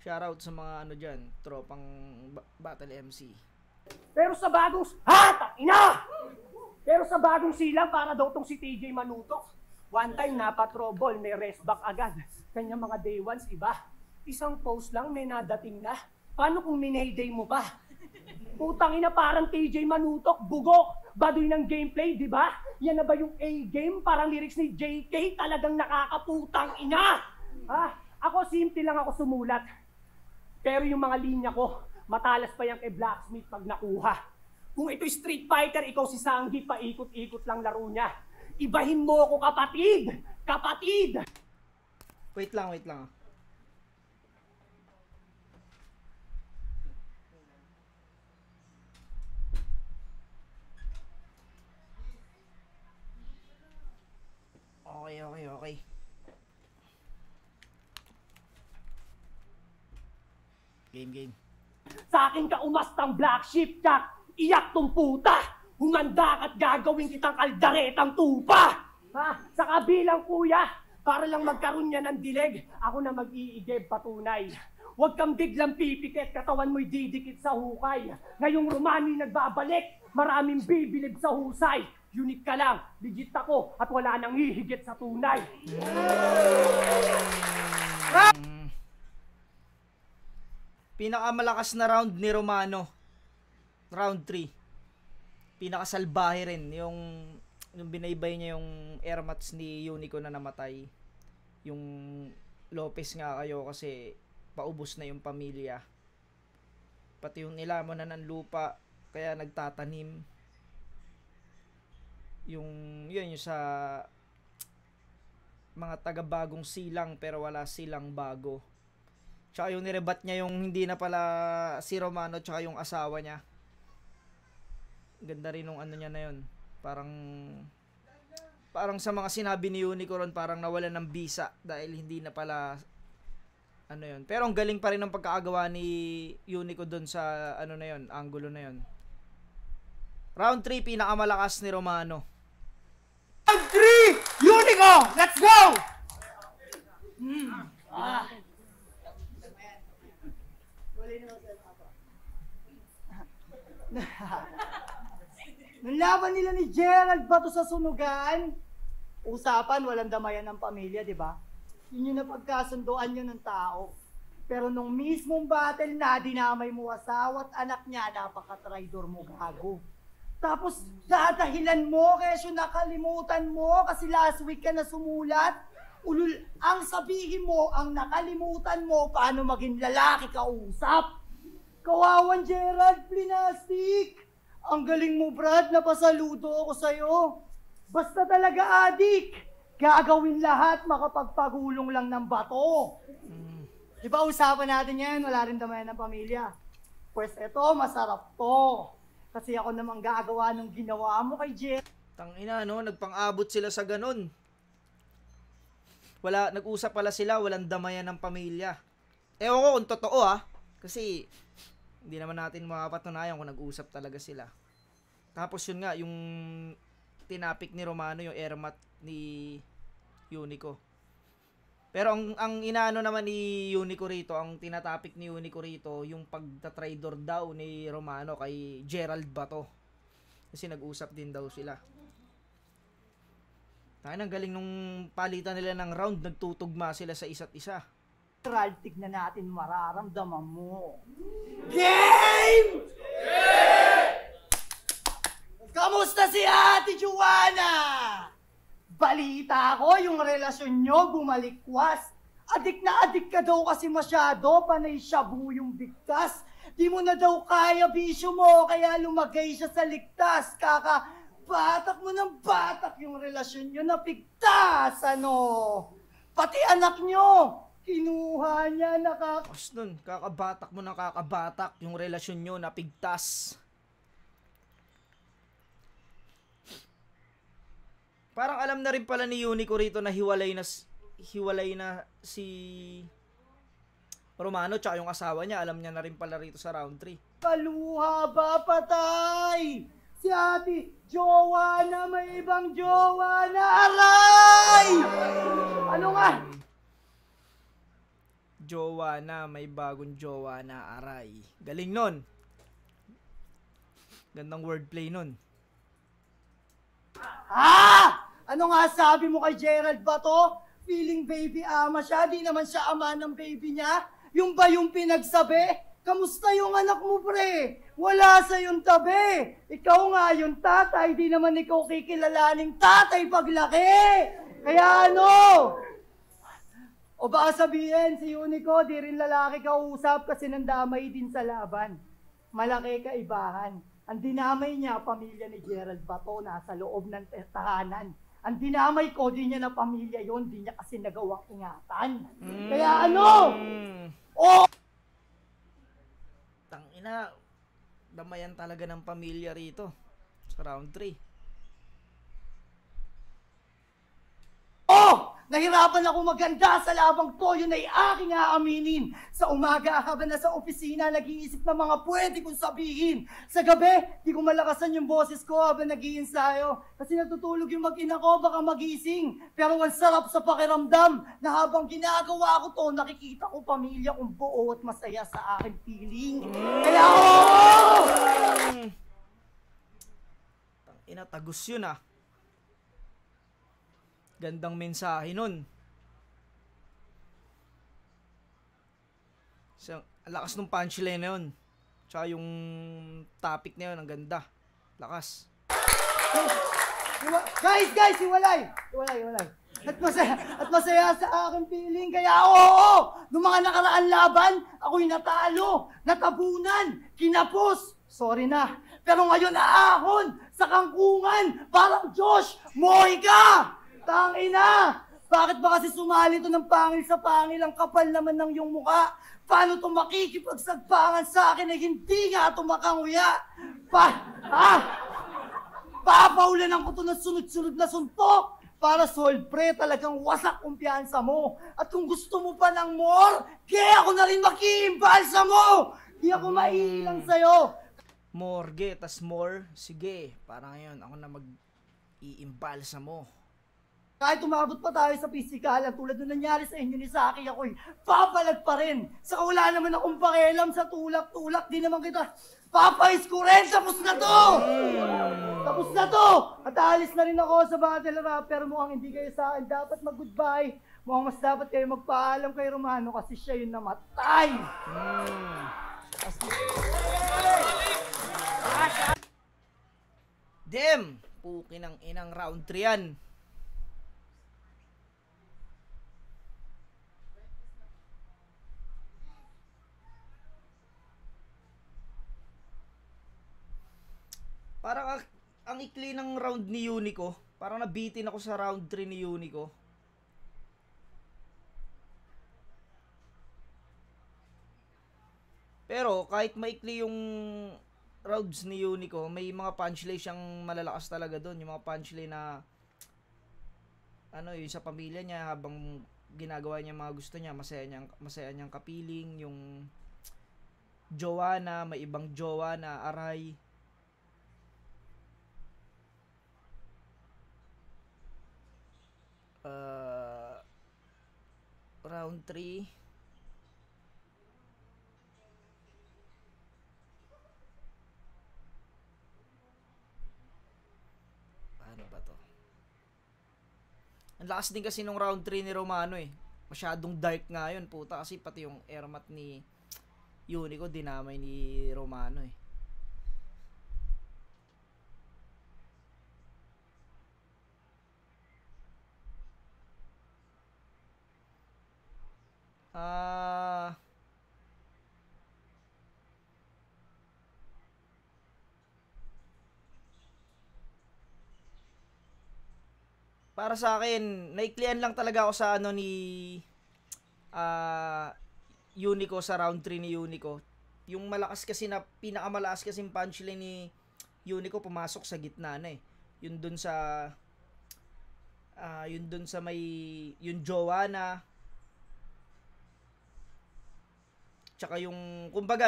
Shoutout sa mga ano dyan, tropang Battle MC. Pero sa bagong... Ha! Ina! Pero sa bagong silang, para daw tong si TJ Manutok. One time, napatrobol, may rest back agad. Kanya mga day ones, iba. Isang post lang, may nadating na. Paano kung minayday mo pa? Putang ina, parang TJ Manutok, bugok, baduy ng gameplay, di ba? Yan na ba yung A-game? Parang lyrics ni JK, talagang nakakaputang ina! Ha? Ako, simple lang ako sumulat. Pero yung mga linya ko, matalas pa yung kay Blacksmith pag nakuha. Kung ito'y Street Fighter, ikaw si Sanggi, paikot-ikot lang laro niya. Ibahin mo ako, kapatid! Kapatid! Wait lang. Okay. Game. Sa akin ka umastang black sheep, Jack. Iyak tong puta. Humanda ka't gagawin kitang kaldaretang tupa. Ha? Sa kabilang kuya, para lang magkaroon niya ng dileg, ako na mag-iigib patunay. Huwag kang biglang pipikit, katawan mo'y didikit sa hukay. Ngayong Romano'y nagbabalik, maraming bibilib sa husay. Unique ka lang, legit ako, at wala nang hihigit sa tunay. Pinakamalakas na round ni Romano. Round 3. Pinakasalbahe rin. Yung binaybay niya yung airmats ni Unico na namatay. Yung Lopez nga kayo kasi paubos na yung pamilya. Pati yung nilamon na ng lupa kaya nagtatanim. Yung sa mga taga-bagong silang pero wala silang bago. Tsaka yung nirebat niya yung hindi na pala si Romano tsaka yung asawa niya. Ganda rin nung ano niya na yun. Parang sa mga sinabi ni Unico ron, parang nawala ng bisa dahil hindi na pala ano yun. Pero ang galing pa rin ng pagkakagawa ni Unico doon sa ano na yun, angulo na yun. Round 3, pinakamalakas ni Romano. Round 3! Unico! Let's go! Nung laban nila ni Gerald Bato sa sunugan, usapan, walang damayan ng pamilya, di ba? Yun yung napagkasunduan nyo ng tao. Pero nung mismong battle na, dinamay mo asawa at anak niya, napaka-traidor mo, gago. Tapos, dadahilan mo, kesyo nakalimutan mo, kasi last week ka na sumulat. Ulul, ang sabihin mo, ang nakalimutan mo, paano maging lalaki kausap. Kawawan, Gerald, plinastik. Ang galing mo, Brad, napasaludo ako sa'yo. Basta talaga, adik. Gagawin lahat, makapagpagulong lang ng bato. Di ba usapan natin yan, wala rin damayan ng pamilya. Pues eto, masarap to. Kasi ako namang gagawa ng ginawa mo kay Jen. Tangina, no? Nagpang-abot sila sa ganun. Nag-usap pala sila, walang damayan ng pamilya. Ewan ko kung totoo kasi hindi naman natin mapatunayan kung nag-usap talaga sila. Tapos yun nga, yung tinapik ni Romano, yung airmat ni Unico. Pero ang inaano naman ni Unico rito, ang tinatapik ni Unico rito, yung pagtatraidor daw ni Romano kay Gerald Bato. Kasi nag-usap din daw sila. Ang galing nung palitan nila ng round, nagtutugma sila sa isa't isa. Gerald, tignan natin mararamdaman mo. Game! Kamusta si Ate Joanna? Balita ko, yung relasyon nyo bumalikwas. Adik na adik ka daw kasi masyado, panay shabu yung bigkas. Di mo na daw kaya bisyo mo, kaya lumagay siya sa ligtas. Batak mo ng batak yung relasyon nyo, napigtas, Pati anak nyo, kinuha niya, Pas nun, kakabatak mo ng kakabatak yung relasyon nyo, napigtas. Parang alam na rin pala ni Unico rito na hiwalay na si Romano tsaka yung asawa niya, alam niya na rin pala rito sa round 3. Kaluha ba patay? Si ate, jowa na may ibang jowa na aray! Ano nga? Jowa na, may bagong jowa na aray. Galing nun. Gandang wordplay nun. Ano nga sabi mo kay Gerald ba to? Feeling baby ama siya, di naman siya ama ng baby niya? Yung ba yung pinagsabi? Kamusta yung anak mo, pre? Wala sa yung tabi. Ikaw nga yung tatay, di naman ikaw kikilalaning tatay paglaki. Kaya ano? O baka sabihin, si Unico, di rin lalaki kausap kasi nandamay din sa laban. Malaki kaibahan. Ang dinamay niya, pamilya ni Gerald Bato, nasa loob ng tahanan. Ang dinamay ko, di niya na pamilya yon, di niya kasi nagawang ingatan. Kaya ano? O! Tangina, damayan talaga ng pamilya rito sa round 3. Oh! Nahirapan ako maganda sa labang to, yun ay aking aaminin. Sa umaga, habang nasa opisina, nag-iisip ng mga pwede kong sabihin. Sa gabi, di ko malakasan yung boses ko habang nag-iinsayo. Kasi natutulog yung mag-ina ko, baka magising. Pero ang sarap sa pakiramdam na habang ginagawa ko to, nakikita ko pamilya kong buo at masaya sa aking feeling. Kaya Tangina, tagus yun ah. Gandang mensahe nun. Ang lakas ng punchline na yun. Tsaka yung topic na yun, ang ganda. Lakas. Guys, hiwalay. At masaya sa aking feeling. Kaya oo, noong mga nakaraan laban, ako'y natalo, natabunan, kinapos. Sorry na. Pero ngayon aahon sa kangkungan. Parang Josh, moy ka! Tangina! Bakit ba kasi sumali to ng pangil sa pangil? Ang kapal naman ng iyong muka. Paano to makikipagsagpangan sa akin na hindi nga ito makanguya? Papaulan ko to ng sunod-sunod na suntok. Para solpre, talagang wasak kumpiyansa mo. At kung gusto mo pa ng more, kaya ako na rin makiimbalsa mo. Di ako maiilang sa'yo. Morgue, tas more. Sige, para ngayon ako na mag-iimbalsa mo. Kahit umabot pa tayo sa physical, tulad nung nangyari sa inyo ni Saki, ako'y papalag pa rin. Saka wala naman akong pakialam sa tulak-tulak. Di naman kita papais ko rin. Tapos na to! Tapos na to! At alis na rin ako sa battle rap. Pero mukhang hindi kayo sa akin dapat mag-goodbye. Mukhang mas dapat kayo magpaalam kay Romano kasi siya yung namatay. Damn! Puki ng inang round 3 yan. Parang ang ikli ng round ni Unico. Parang nabitin ako sa round 3 ni Unico. Pero kahit maikli yung rounds ni Unico, may mga punchline siyang malalakas talaga doon. Yung mga punchline na yung sa pamilya niya habang ginagawa niya mga gusto niya, masaya niyang kapiling, yung Joanna, may ibang Joanna, aray. Round 3. Paano ba to? Ang lakas din kasi nung round 3 ni Romano eh. Masyadong dark nga yun, puta, kasi pati yung airmat ni Unico dinamay ni Romano eh. Para sa akin, naiklian lang talaga ako sa ni Unico sa round 3 ni Unico. Yung malakas kasi na pinakamalakas kasing punchline ni Unico pumasok sa gitna na eh. Yun dun sa Yun dun sa may, yung Joanna. Tsaka yung, kumbaga,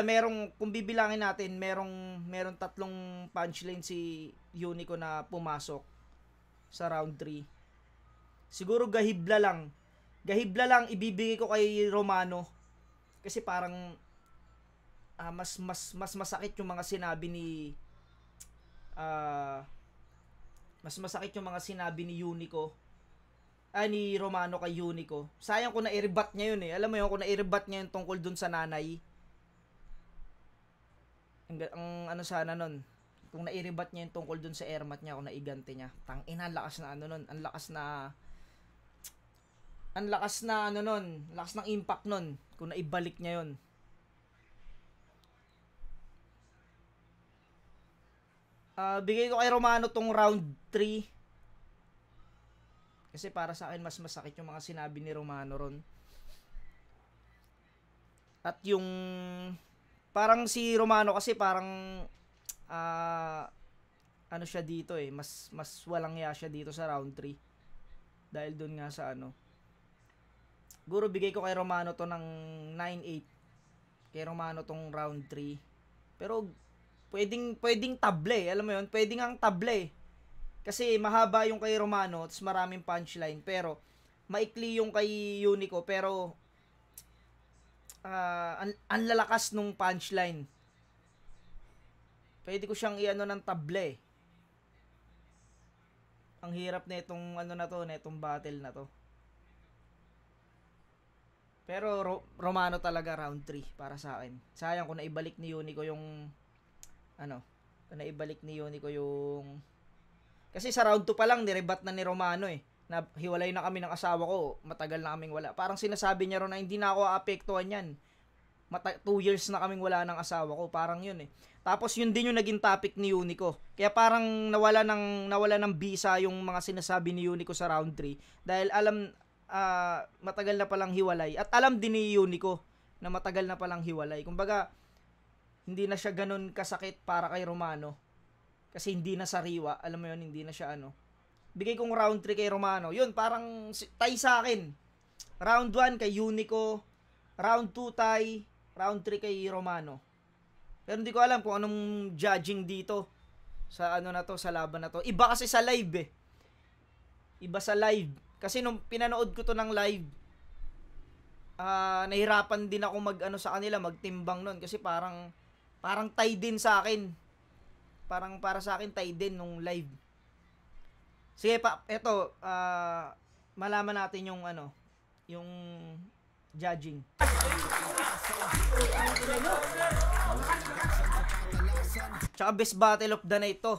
kung bibilangin natin, merong tatlong punchline si Unico na pumasok sa round 3. Siguro gahibla lang ibibigay ko kay Romano. Kasi parang mas masakit yung mga sinabi ni mas masakit yung mga sinabi ni Unico. Ni Romano kay Unico. Sayang kung na-i-rebut niya yun eh. Alam mo yun, kung na-i-rebut niya yun tungkol dun sa nanay. Ang ano sana nun, kung na-i-rebut niya yung tungkol dun sa airmat niya, kung naigante niya. Tangina, ang lakas na ano nun. Ang lakas ng impact nun. Kung naibalik niya yun. Bigay ko kay Romano tong round 3. Kasi para sa akin, mas masakit yung mga sinabi ni Romano ron. At yung, parang si Romano kasi parang, ano siya dito eh, mas walang ya siya dito sa round 3. Dahil dun nga sa ano. Siguro bigay ko kay Romano to ng 9-8. Kay Romano tong round 3. Pero, pwedeng table eh. Alam mo yun, pwedeng ang table eh. Kasi mahaba yung kay Romano, tapos maraming punchline, pero maikli yung kay Unico, pero ang lalakas nung punchline. Pwede ko siyang iano ng table. Ang hirap na itong ano na to, na itong battle na to. Pero Romano talaga round 3 para sa akin. Sayang kung naibalik ni Unico yung kasi sa round 2 pa lang, nirebat na ni Romano eh. Na hiwalay na kami ng asawa ko, matagal na kaming wala. Parang sinasabi niya ron na hindi na ako aapektuhan yan. 2 years na kaming wala ng asawa ko, parang yun eh. Tapos yun din yung naging topic ni Unico. Kaya parang nawala ng bisa yung mga sinasabi ni Unico sa round 3. Dahil matagal na palang hiwalay. At alam din ni Unico na matagal na palang hiwalay. Kumbaga, hindi na siya ganun kasakit para kay Romano. Kasi hindi na sariwa, alam mo yun, hindi na siya ano. Bigay kong round 3 kay Romano. Yun, parang tie sa akin. Round 1 kay Unico, round 2 tie, round 3 kay Romano. Pero hindi ko alam kung anong judging dito sa ano na to, sa laban na to. Iba kasi sa live eh. Iba sa live. Kasi nung pinanood ko to ng live, nahirapan din ako sa kanila, magtimbang nun. Kasi parang tie din sa akin. Parang para sa akin tie din nung live. Sige pa, eto, malaman natin yung yung judging. Tsaka best battle of the night to.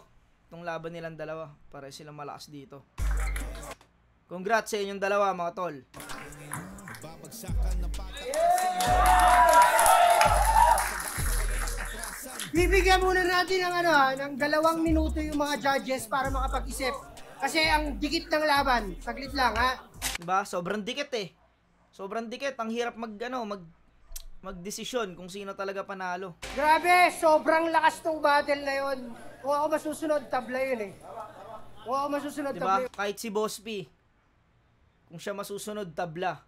Itong laban nilang dalawa. Para silang malakas dito. Congrats sa inyong dalawa mga tol. Bibigyan muna natin ng 2 minuto yung mga judges para makapag-isip. Kasi ang dikit ng laban, saglit lang ha. Diba? Sobrang dikit eh. Sobrang dikit. Ang hirap magdesisyon kung sino talaga panalo. Grabe, sobrang lakas ng battle na yun. Kung ako masusunod, tabla yun eh. Kung ako masusunod, Diba? tabla yun. Kahit si Boss P, kung siya masusunod, tabla.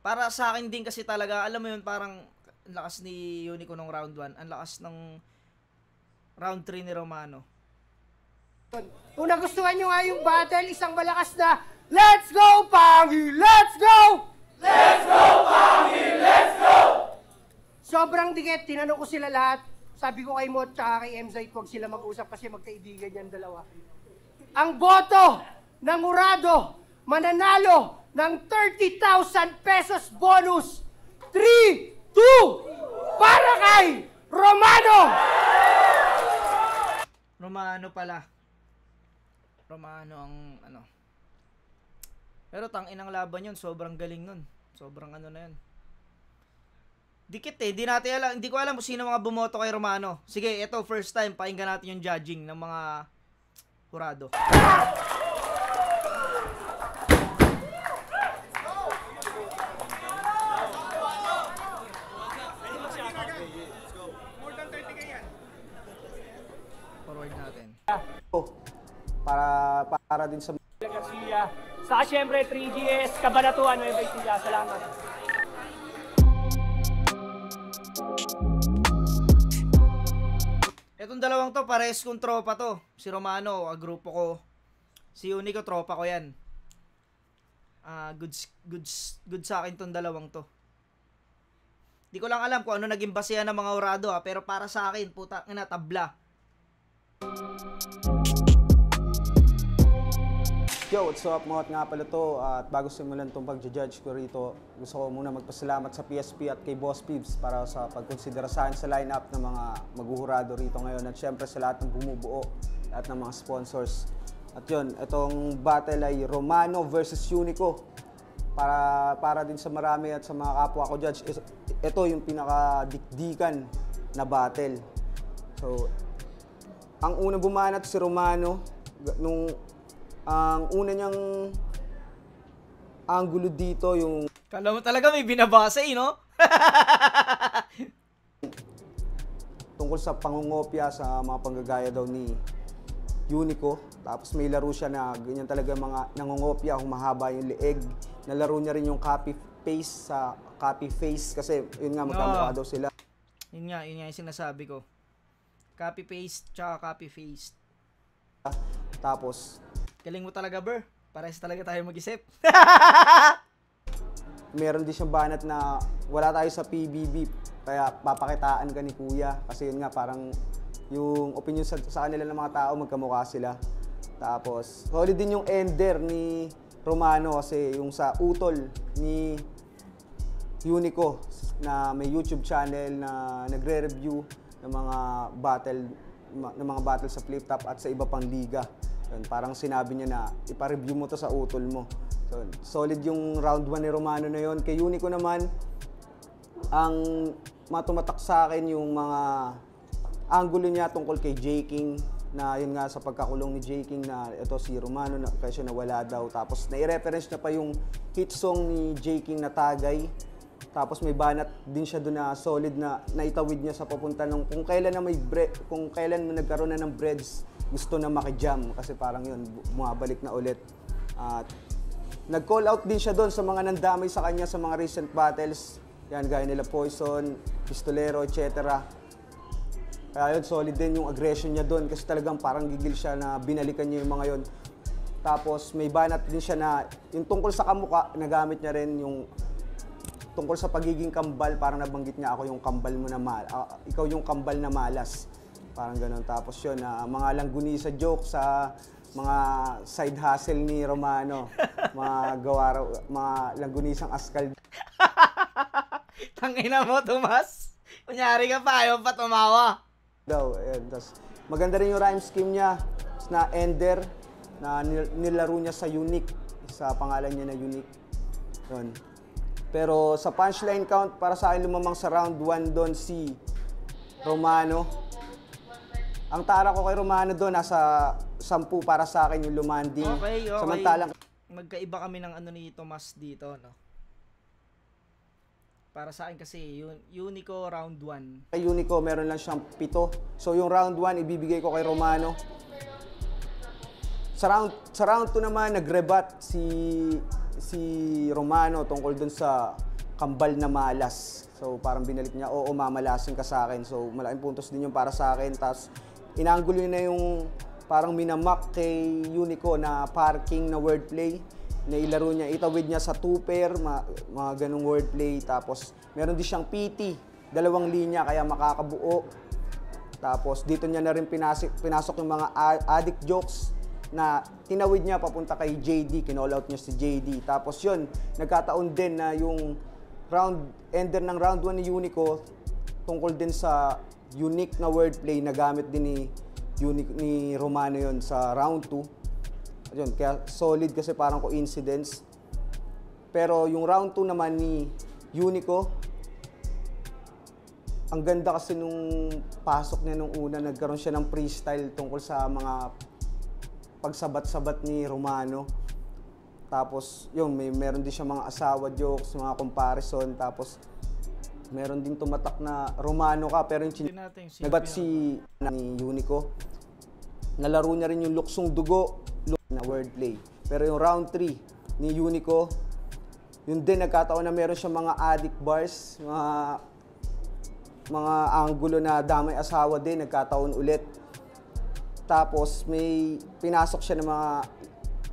Para sa akin din kasi talaga, alam mo yun, parang ang lakas ni Unico nung round 1. Ang lakas ng round 3 ni Romano. Kung nagustuhan nyo nga yung battle, isang malakas na Let's go, Pangil! Let's go! Let's go, Pangil! Let's go! Sobrang dikit. Tinanong ko sila lahat. Sabi ko kay Mot tsaka kay MZ, huwag sila mag-usap kasi magkaibigan yan dalawa. Ang boto ng Urado mananalo ng 30,000 pesos bonus. 3, 2, para kay Romano! Romano pala. Romano ang Pero tangin ang laban yun, sobrang galing nun. Sobrang na yun. Dikit eh, hindi ko alam kung sino mga bumoto kay Romano. Sige, ito first time, pakinggan natin yung judging ng mga Urado. Forward natin. Para din sa Garcia, Saka syempre 3GS, Kabanatuan, Nueva Ecija. Salamat. Etong dalawang to, pares kong tropa to. Si Romano, grupo ko. Si Unico, tropa ko yan. Good sa akin tong dalawang to. Di ko lang alam kung ano naging basehan ng mga orado pero para sa akin, puta ina, tabla. Yo, what's up mga nga pala to, at bago simulan itong pag-judge ko rito, gusto ko muna magpasalamat sa PSP at kay Boss Pibs para sa pagkonsidera sa akin sa lineup ng mga maguhurado rito ngayon, at syempre sa lahat ng bumubuo, lahat ng mga sponsors. At yun, itong battle ay Romano versus Unico. Para din sa marami at sa mga kapwa ko judge, ito yung pinakadikdikan na battle. So, ang unang bumanat si Romano, ang una niyang angulo dito yung Kala mo talaga may binabasa no? tungkol sa pangungopia sa mga panggagaya daw ni Unico. Tapos may laro siya na ganyan talaga mga nangungopia, kung mahaba yung leeg. Nalaro niya rin yung copy face kasi yun nga magkamukha daw sila. Yun nga yung sinasabi ko. Copy paste tsaka copy face. Tapos Galing mo talaga, Ber. Parehas talaga tayo mag-isip. meron din siyang banat na wala tayo sa PBB, kaya papakitaan ka ni Kuya. Kasi yun nga, parang yung opinion sa kanila ng mga tao, magkamukha sila. Tapos, solid din yung ender ni Romano kasi yung sa utol ni Unico na may YouTube channel na nagre-review ng mga battle sa flip top at sa iba pang liga. Parang sinabi niya na ipa-review mo to sa utol mo. So, solid yung round 1 ni Romano na yon. Kay Unico naman, ang matumatak sa akin yung mga angulo niya tungkol kay J. King, na yun nga sa pagkakulong ni J. King na ito si Romano na kasi nawala daw. Tapos nai-reference niya pa yung hit song ni J. King na Tagay. Tapos may banat din siya doon na solid na naitawid niya sa papunta ng kung kailan nagkaroon na ng breads, gusto na makijam kasi parang yun, bumabalik na ulit. At nag-call out din siya doon sa mga nandamay sa kanya sa mga recent battles. Yan, gaya nila Poison, Pistolero, etc. Kaya yun, solid din yung aggression niya doon kasi talagang parang gigil siya na binalikan niya yung mga yun. Tapos may banat din siya na yung tungkol sa kamukha, nagamit niya rin yung tungkol sa pagiging kambal, parang nabanggit niya ako yung kambal mo na ikaw yung kambal na malas. Parang gano'n. Tapos yun, mga langgunisa joke sa mga side hustle ni Romano. Mga langgunisang askal. Tangina mo, Tomas. Kunyari ka pa, ayaw pa tumawa. Daw, ayun. Tapos maganda rin yung rhyme scheme niya na ender na nilaro niya sa Unique. Sa pangalan niya na Unique. Yun. Pero sa punchline count, para sa akin lumamang sa round 1 doon si Romano. Ang tara ko kay Romano doon, nasa 10 para sa akin yung lumanding. Okay. Samantalang Magkaiba kami ng ano ni Tomas dito, no? Para sa akin kasi, Unico round 1. kay Unico, meron lang siyang 7. So yung round 1, ibibigay ko kay Romano. Sa round 2 naman, nag-rebat si Romano tungkol dun sa kambal na malas. So parang binalik niya, oo, mamalasin ka sa akin. So malaking puntos din yung para sa akin. Tapos inanggulo na yung parang minamak kay Unico na parking na wordplay. Na ilaro niya, itawid niya sa 2-pair, mga ganong wordplay. Tapos meron din siyang PT, 2 linya kaya makakabuo. Tapos dito niya na rin pinasok yung mga addict jokes na tinawid niya papunta kay JD, kinall out niya si JD. Tapos yun, nagkataon din na yung ender ng round 1 ni Unico tungkol din sa unique na wordplay na gamit din ni Romano yon sa round 2. Yun, kaya solid kasi parang coincidence. Pero yung round 2 naman ni Unico, ang ganda kasi nung pasok niya nung una, nagkaroon siya ng freestyle tungkol sa mga pagsabat-sabat ni Romano. Tapos, yun, meron din siya mga asawa jokes, mga comparison. Tapos, meron din tumatak na Romano ka, pero yung nagbat si ni Unico. Nalaro niya rin yung luksong dugo na wordplay. Pero yung round 3, ni Unico. Yun din, nagkataon na meron siya mga addict bars, mga anggulo na damay asawa din, nagkataon ulit. Tapos may pinasok siya ng mga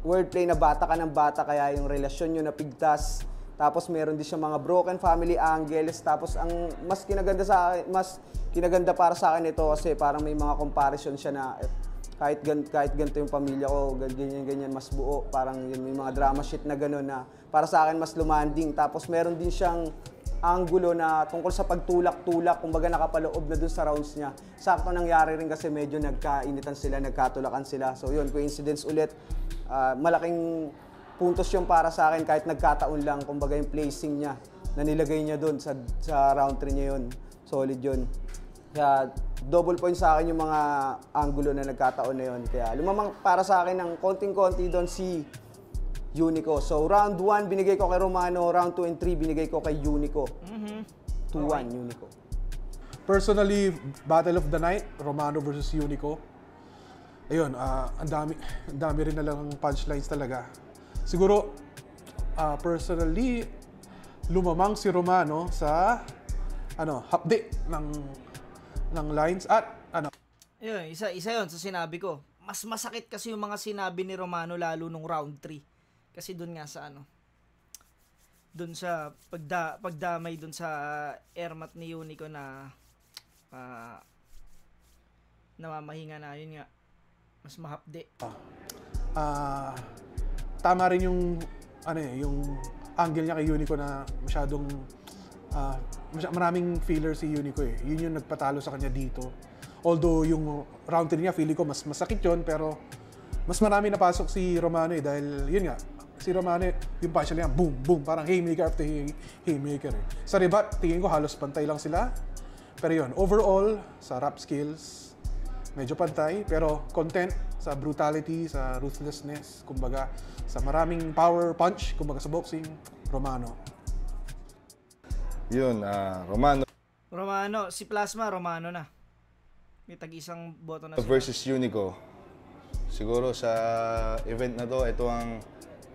wordplay na bata ka ng bata, kaya yung relasyon nyo napigtas. Tapos meron din siya mga broken family angles. Tapos ang mas kinaganda para sa akin ito kasi parang may mga comparison siya na kahit ganito yung pamilya ko, ganyan mas buo. Parang yun, may mga drama shit na gano'n na para sa akin mas lumanding. Tapos meron din siyang anggulo na tungkol sa pagtulak-tulak, kumbaga nakapaloob na dun sa rounds niya. Sakto nangyari rin kasi medyo nagkainitan sila, nagkatulakan sila. So yun, coincidence ulit. Malaking puntos yung para sa akin kahit nagkataon lang, kumbaga yung placing niya na nilagay niya dun sa round 3 niya yun. Solid yun. Kaya double point sa akin yung mga anggulo na nagkataon na yun. Kaya lumamang para sa akin ng konting-konti doon si Unico. So round 1 binigay ko kay Romano, round 2 and 3 binigay ko kay Unico. 2-1 Unico. Personally, Battle of the Night, Romano versus Unico. Ayun, ang dami rin na lang punchlines talaga. Siguro, personally, lumamang si Romano sa hapde ng lines at Yun, isa yun sa sinabi ko. Mas masakit kasi yung mga sinabi ni Romano lalo nung round 3. Kasi dun nga sa dun sa pagdamay dun sa airmat ni Unico na namamahinga na, yun nga. Mas mahapde. Tama rin yung angle niya kay Unico na masyadong maraming filler si Unico eh. Yun yung nagpatalo sa kanya dito. Although yung round 3 niya, feeling ko mas masakit yun, pero mas marami napasok si Romano eh. Dahil yun nga, si Romano, yung punch niya, boom, boom, parang haymaker after haymaker eh. Sa rebat, tingin ko halos pantay lang sila. Pero yun, overall, sa rap skills, medyo pantay, pero content sa brutality, sa ruthlessness, kumbaga, sa maraming power punch, kumbaga sa boxing, Romano. Yun, Romano Si Plasma, Romano na. May tag-isang boto na sila. versus Unico. Siguro sa event na to, ito ang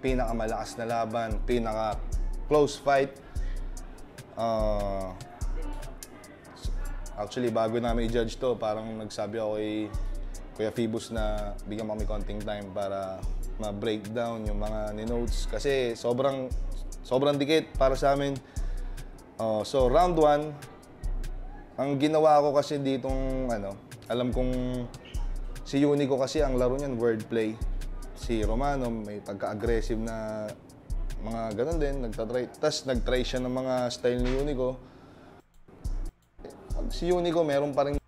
pinakamalakas na laban, pinaka-close fight. Actually, bago namin i-judge to, parang nagsabi ako kay Kuya Phoebus na bigyan mo kami konting time para ma-breakdown yung mga ni-notes. Kasi sobrang dikit para sa amin. So, round 1, ang ginawa ko kasi ditong, alam kong si Unico kasi ang laro niyan, wordplay. Si Romano, may pagka-aggressive na mga ganun din, Tapos nag-try siya ng mga style ni Unico. Si Unico, meron pa rin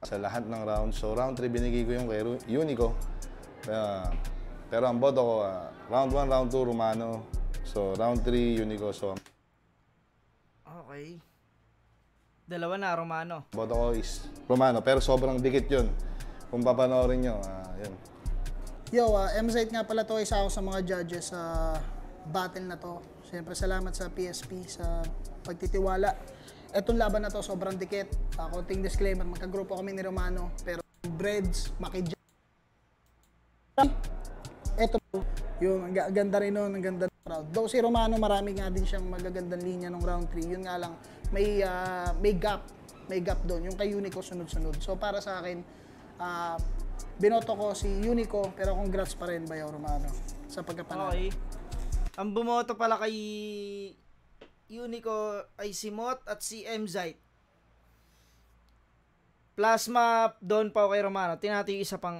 sa lahat ng rounds. So, round 3, binigay ko yung kay Unico. Pero ang boto ko, round 1, round 2, Romano. So, round 3, Unico. So, Okay. Dalawa na, Romano. boto ko is Romano, pero sobrang dikit yun. Kung papanoorin nyo, yun. Yo, M-Zite nga pala to, isa ako sa mga judges sa battle na to. Siyempre, salamat sa PSP sa pagtitiwala. Etong laban na to, sobrang dikit. Konting disclaimer, magkagrupo kami ni Romano, pero Breads, Maki eto yung ganda rin nun, ang ganda ng round. Though si Romano, marami nga din siyang magagandang linya nung round 3. Yun nga lang, may gap doon. Yung kay Unico sunod-sunod. So para sa akin, binoto ko si Unico, pero congrats pa rin Bayaw Romano sa pagkapanalo. Okay. Ang bumoto pala kay Unico ay si Mot at si M-Zite. Plasma doon pa kay Romano. Tinati yung isa pang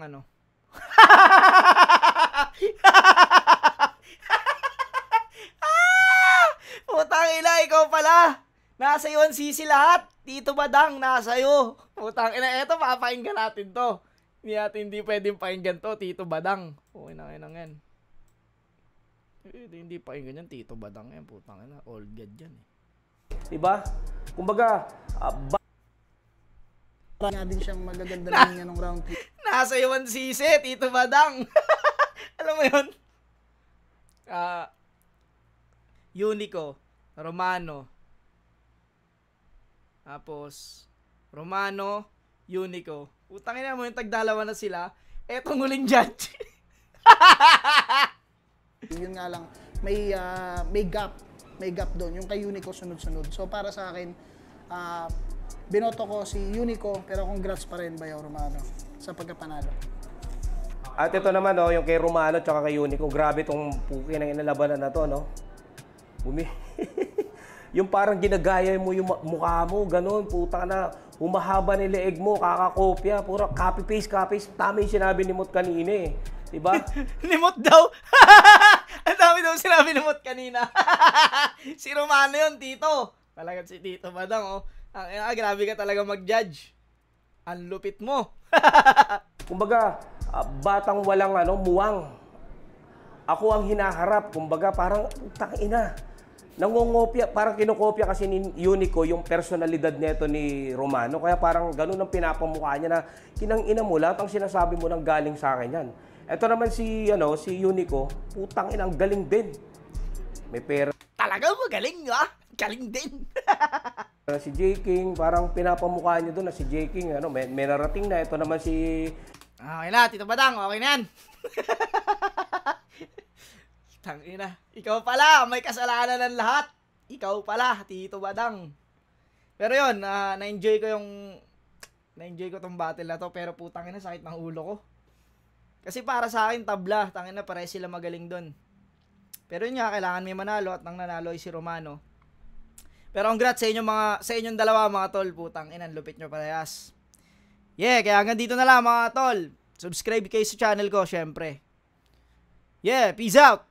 Putang ina, ikaw pala. Nasa iyo ang sisi lahat. Tito Badang, nasa iyo. Putang ina, eto papakinggan natin to. Hindi pwedeng pakinggan to, Tito Badang. Okay na yan. Hindi pakinggan yan, Tito Badang yan. Putang ina, old god yan eh. Diba? Kumbaga, Nga din siyang magagandang linya nung round 3. Nasa iyo ang sisi, Tito Badang. Alam mo yun? Unico, Romano. Tapos, Romano, Unico. Utangin na mo yung tagdalawa na sila. Etong huling judge. Yun nga lang, may gap doon. Yung kay Unico sunod-sunod. So para sa akin, binoto ko si Unico, pero congrats pa rin Bayaw Romano sa pagkapanalo. At ito naman, no, yung kay Romano at kay Unico, grabe itong puki ng inalabanan na to, no? Yung parang ginagaya mo yung mukha mo, ganun, puta na, humahaba ni leeg mo, kakakopya, pura copy-paste. Tama yung sinabi ni Mot kanina eh. Diba? Ni Mot daw. Ang dami daw sinabi ni Mot kanina. Si Romano yun, Tito. Talagang si Tito Badang, oh. Grabe ka talaga mag-judge. Ang lupit mo. Kumbaga, batang walang muwang. Ako ang hinaharap, kumbaga parang tangina. Nangongopya, parang kinokopya kasi ni Unico yung personalidad nito ni Romano. Kaya parang ganun ang pinapamukha niya na kinang-ina mo, lahat ang sinasabi mo nang galing sa akin yan. Ito naman si Unico, putang ina, ang galing din. May pera. Talaga magaling, ha? Galing din. Si J. King, parang pinapamukha niya doon na si J. King, may narating na. Ito naman si... Okay na, Tito Badang, okay na yan. Tangina, ikaw pala, may kasalanan ng lahat. Ikaw pala, Tito Badang. Pero yun, na-enjoy ko tong battle na to, pero putang ina, sakit ng ulo ko. Kasi para sa akin, tabla, tangina, pares sila magaling doon. Pero yun nga, kailangan may manalo at nang nanalo ay si Romano. Pero congrats sa inyong dalawa mga tol, putang ina, lupit nyo parehas. Yeah, kaya hanggang dito na lang mga tol. Subscribe kayo sa channel ko, syempre. Yeah, peace out!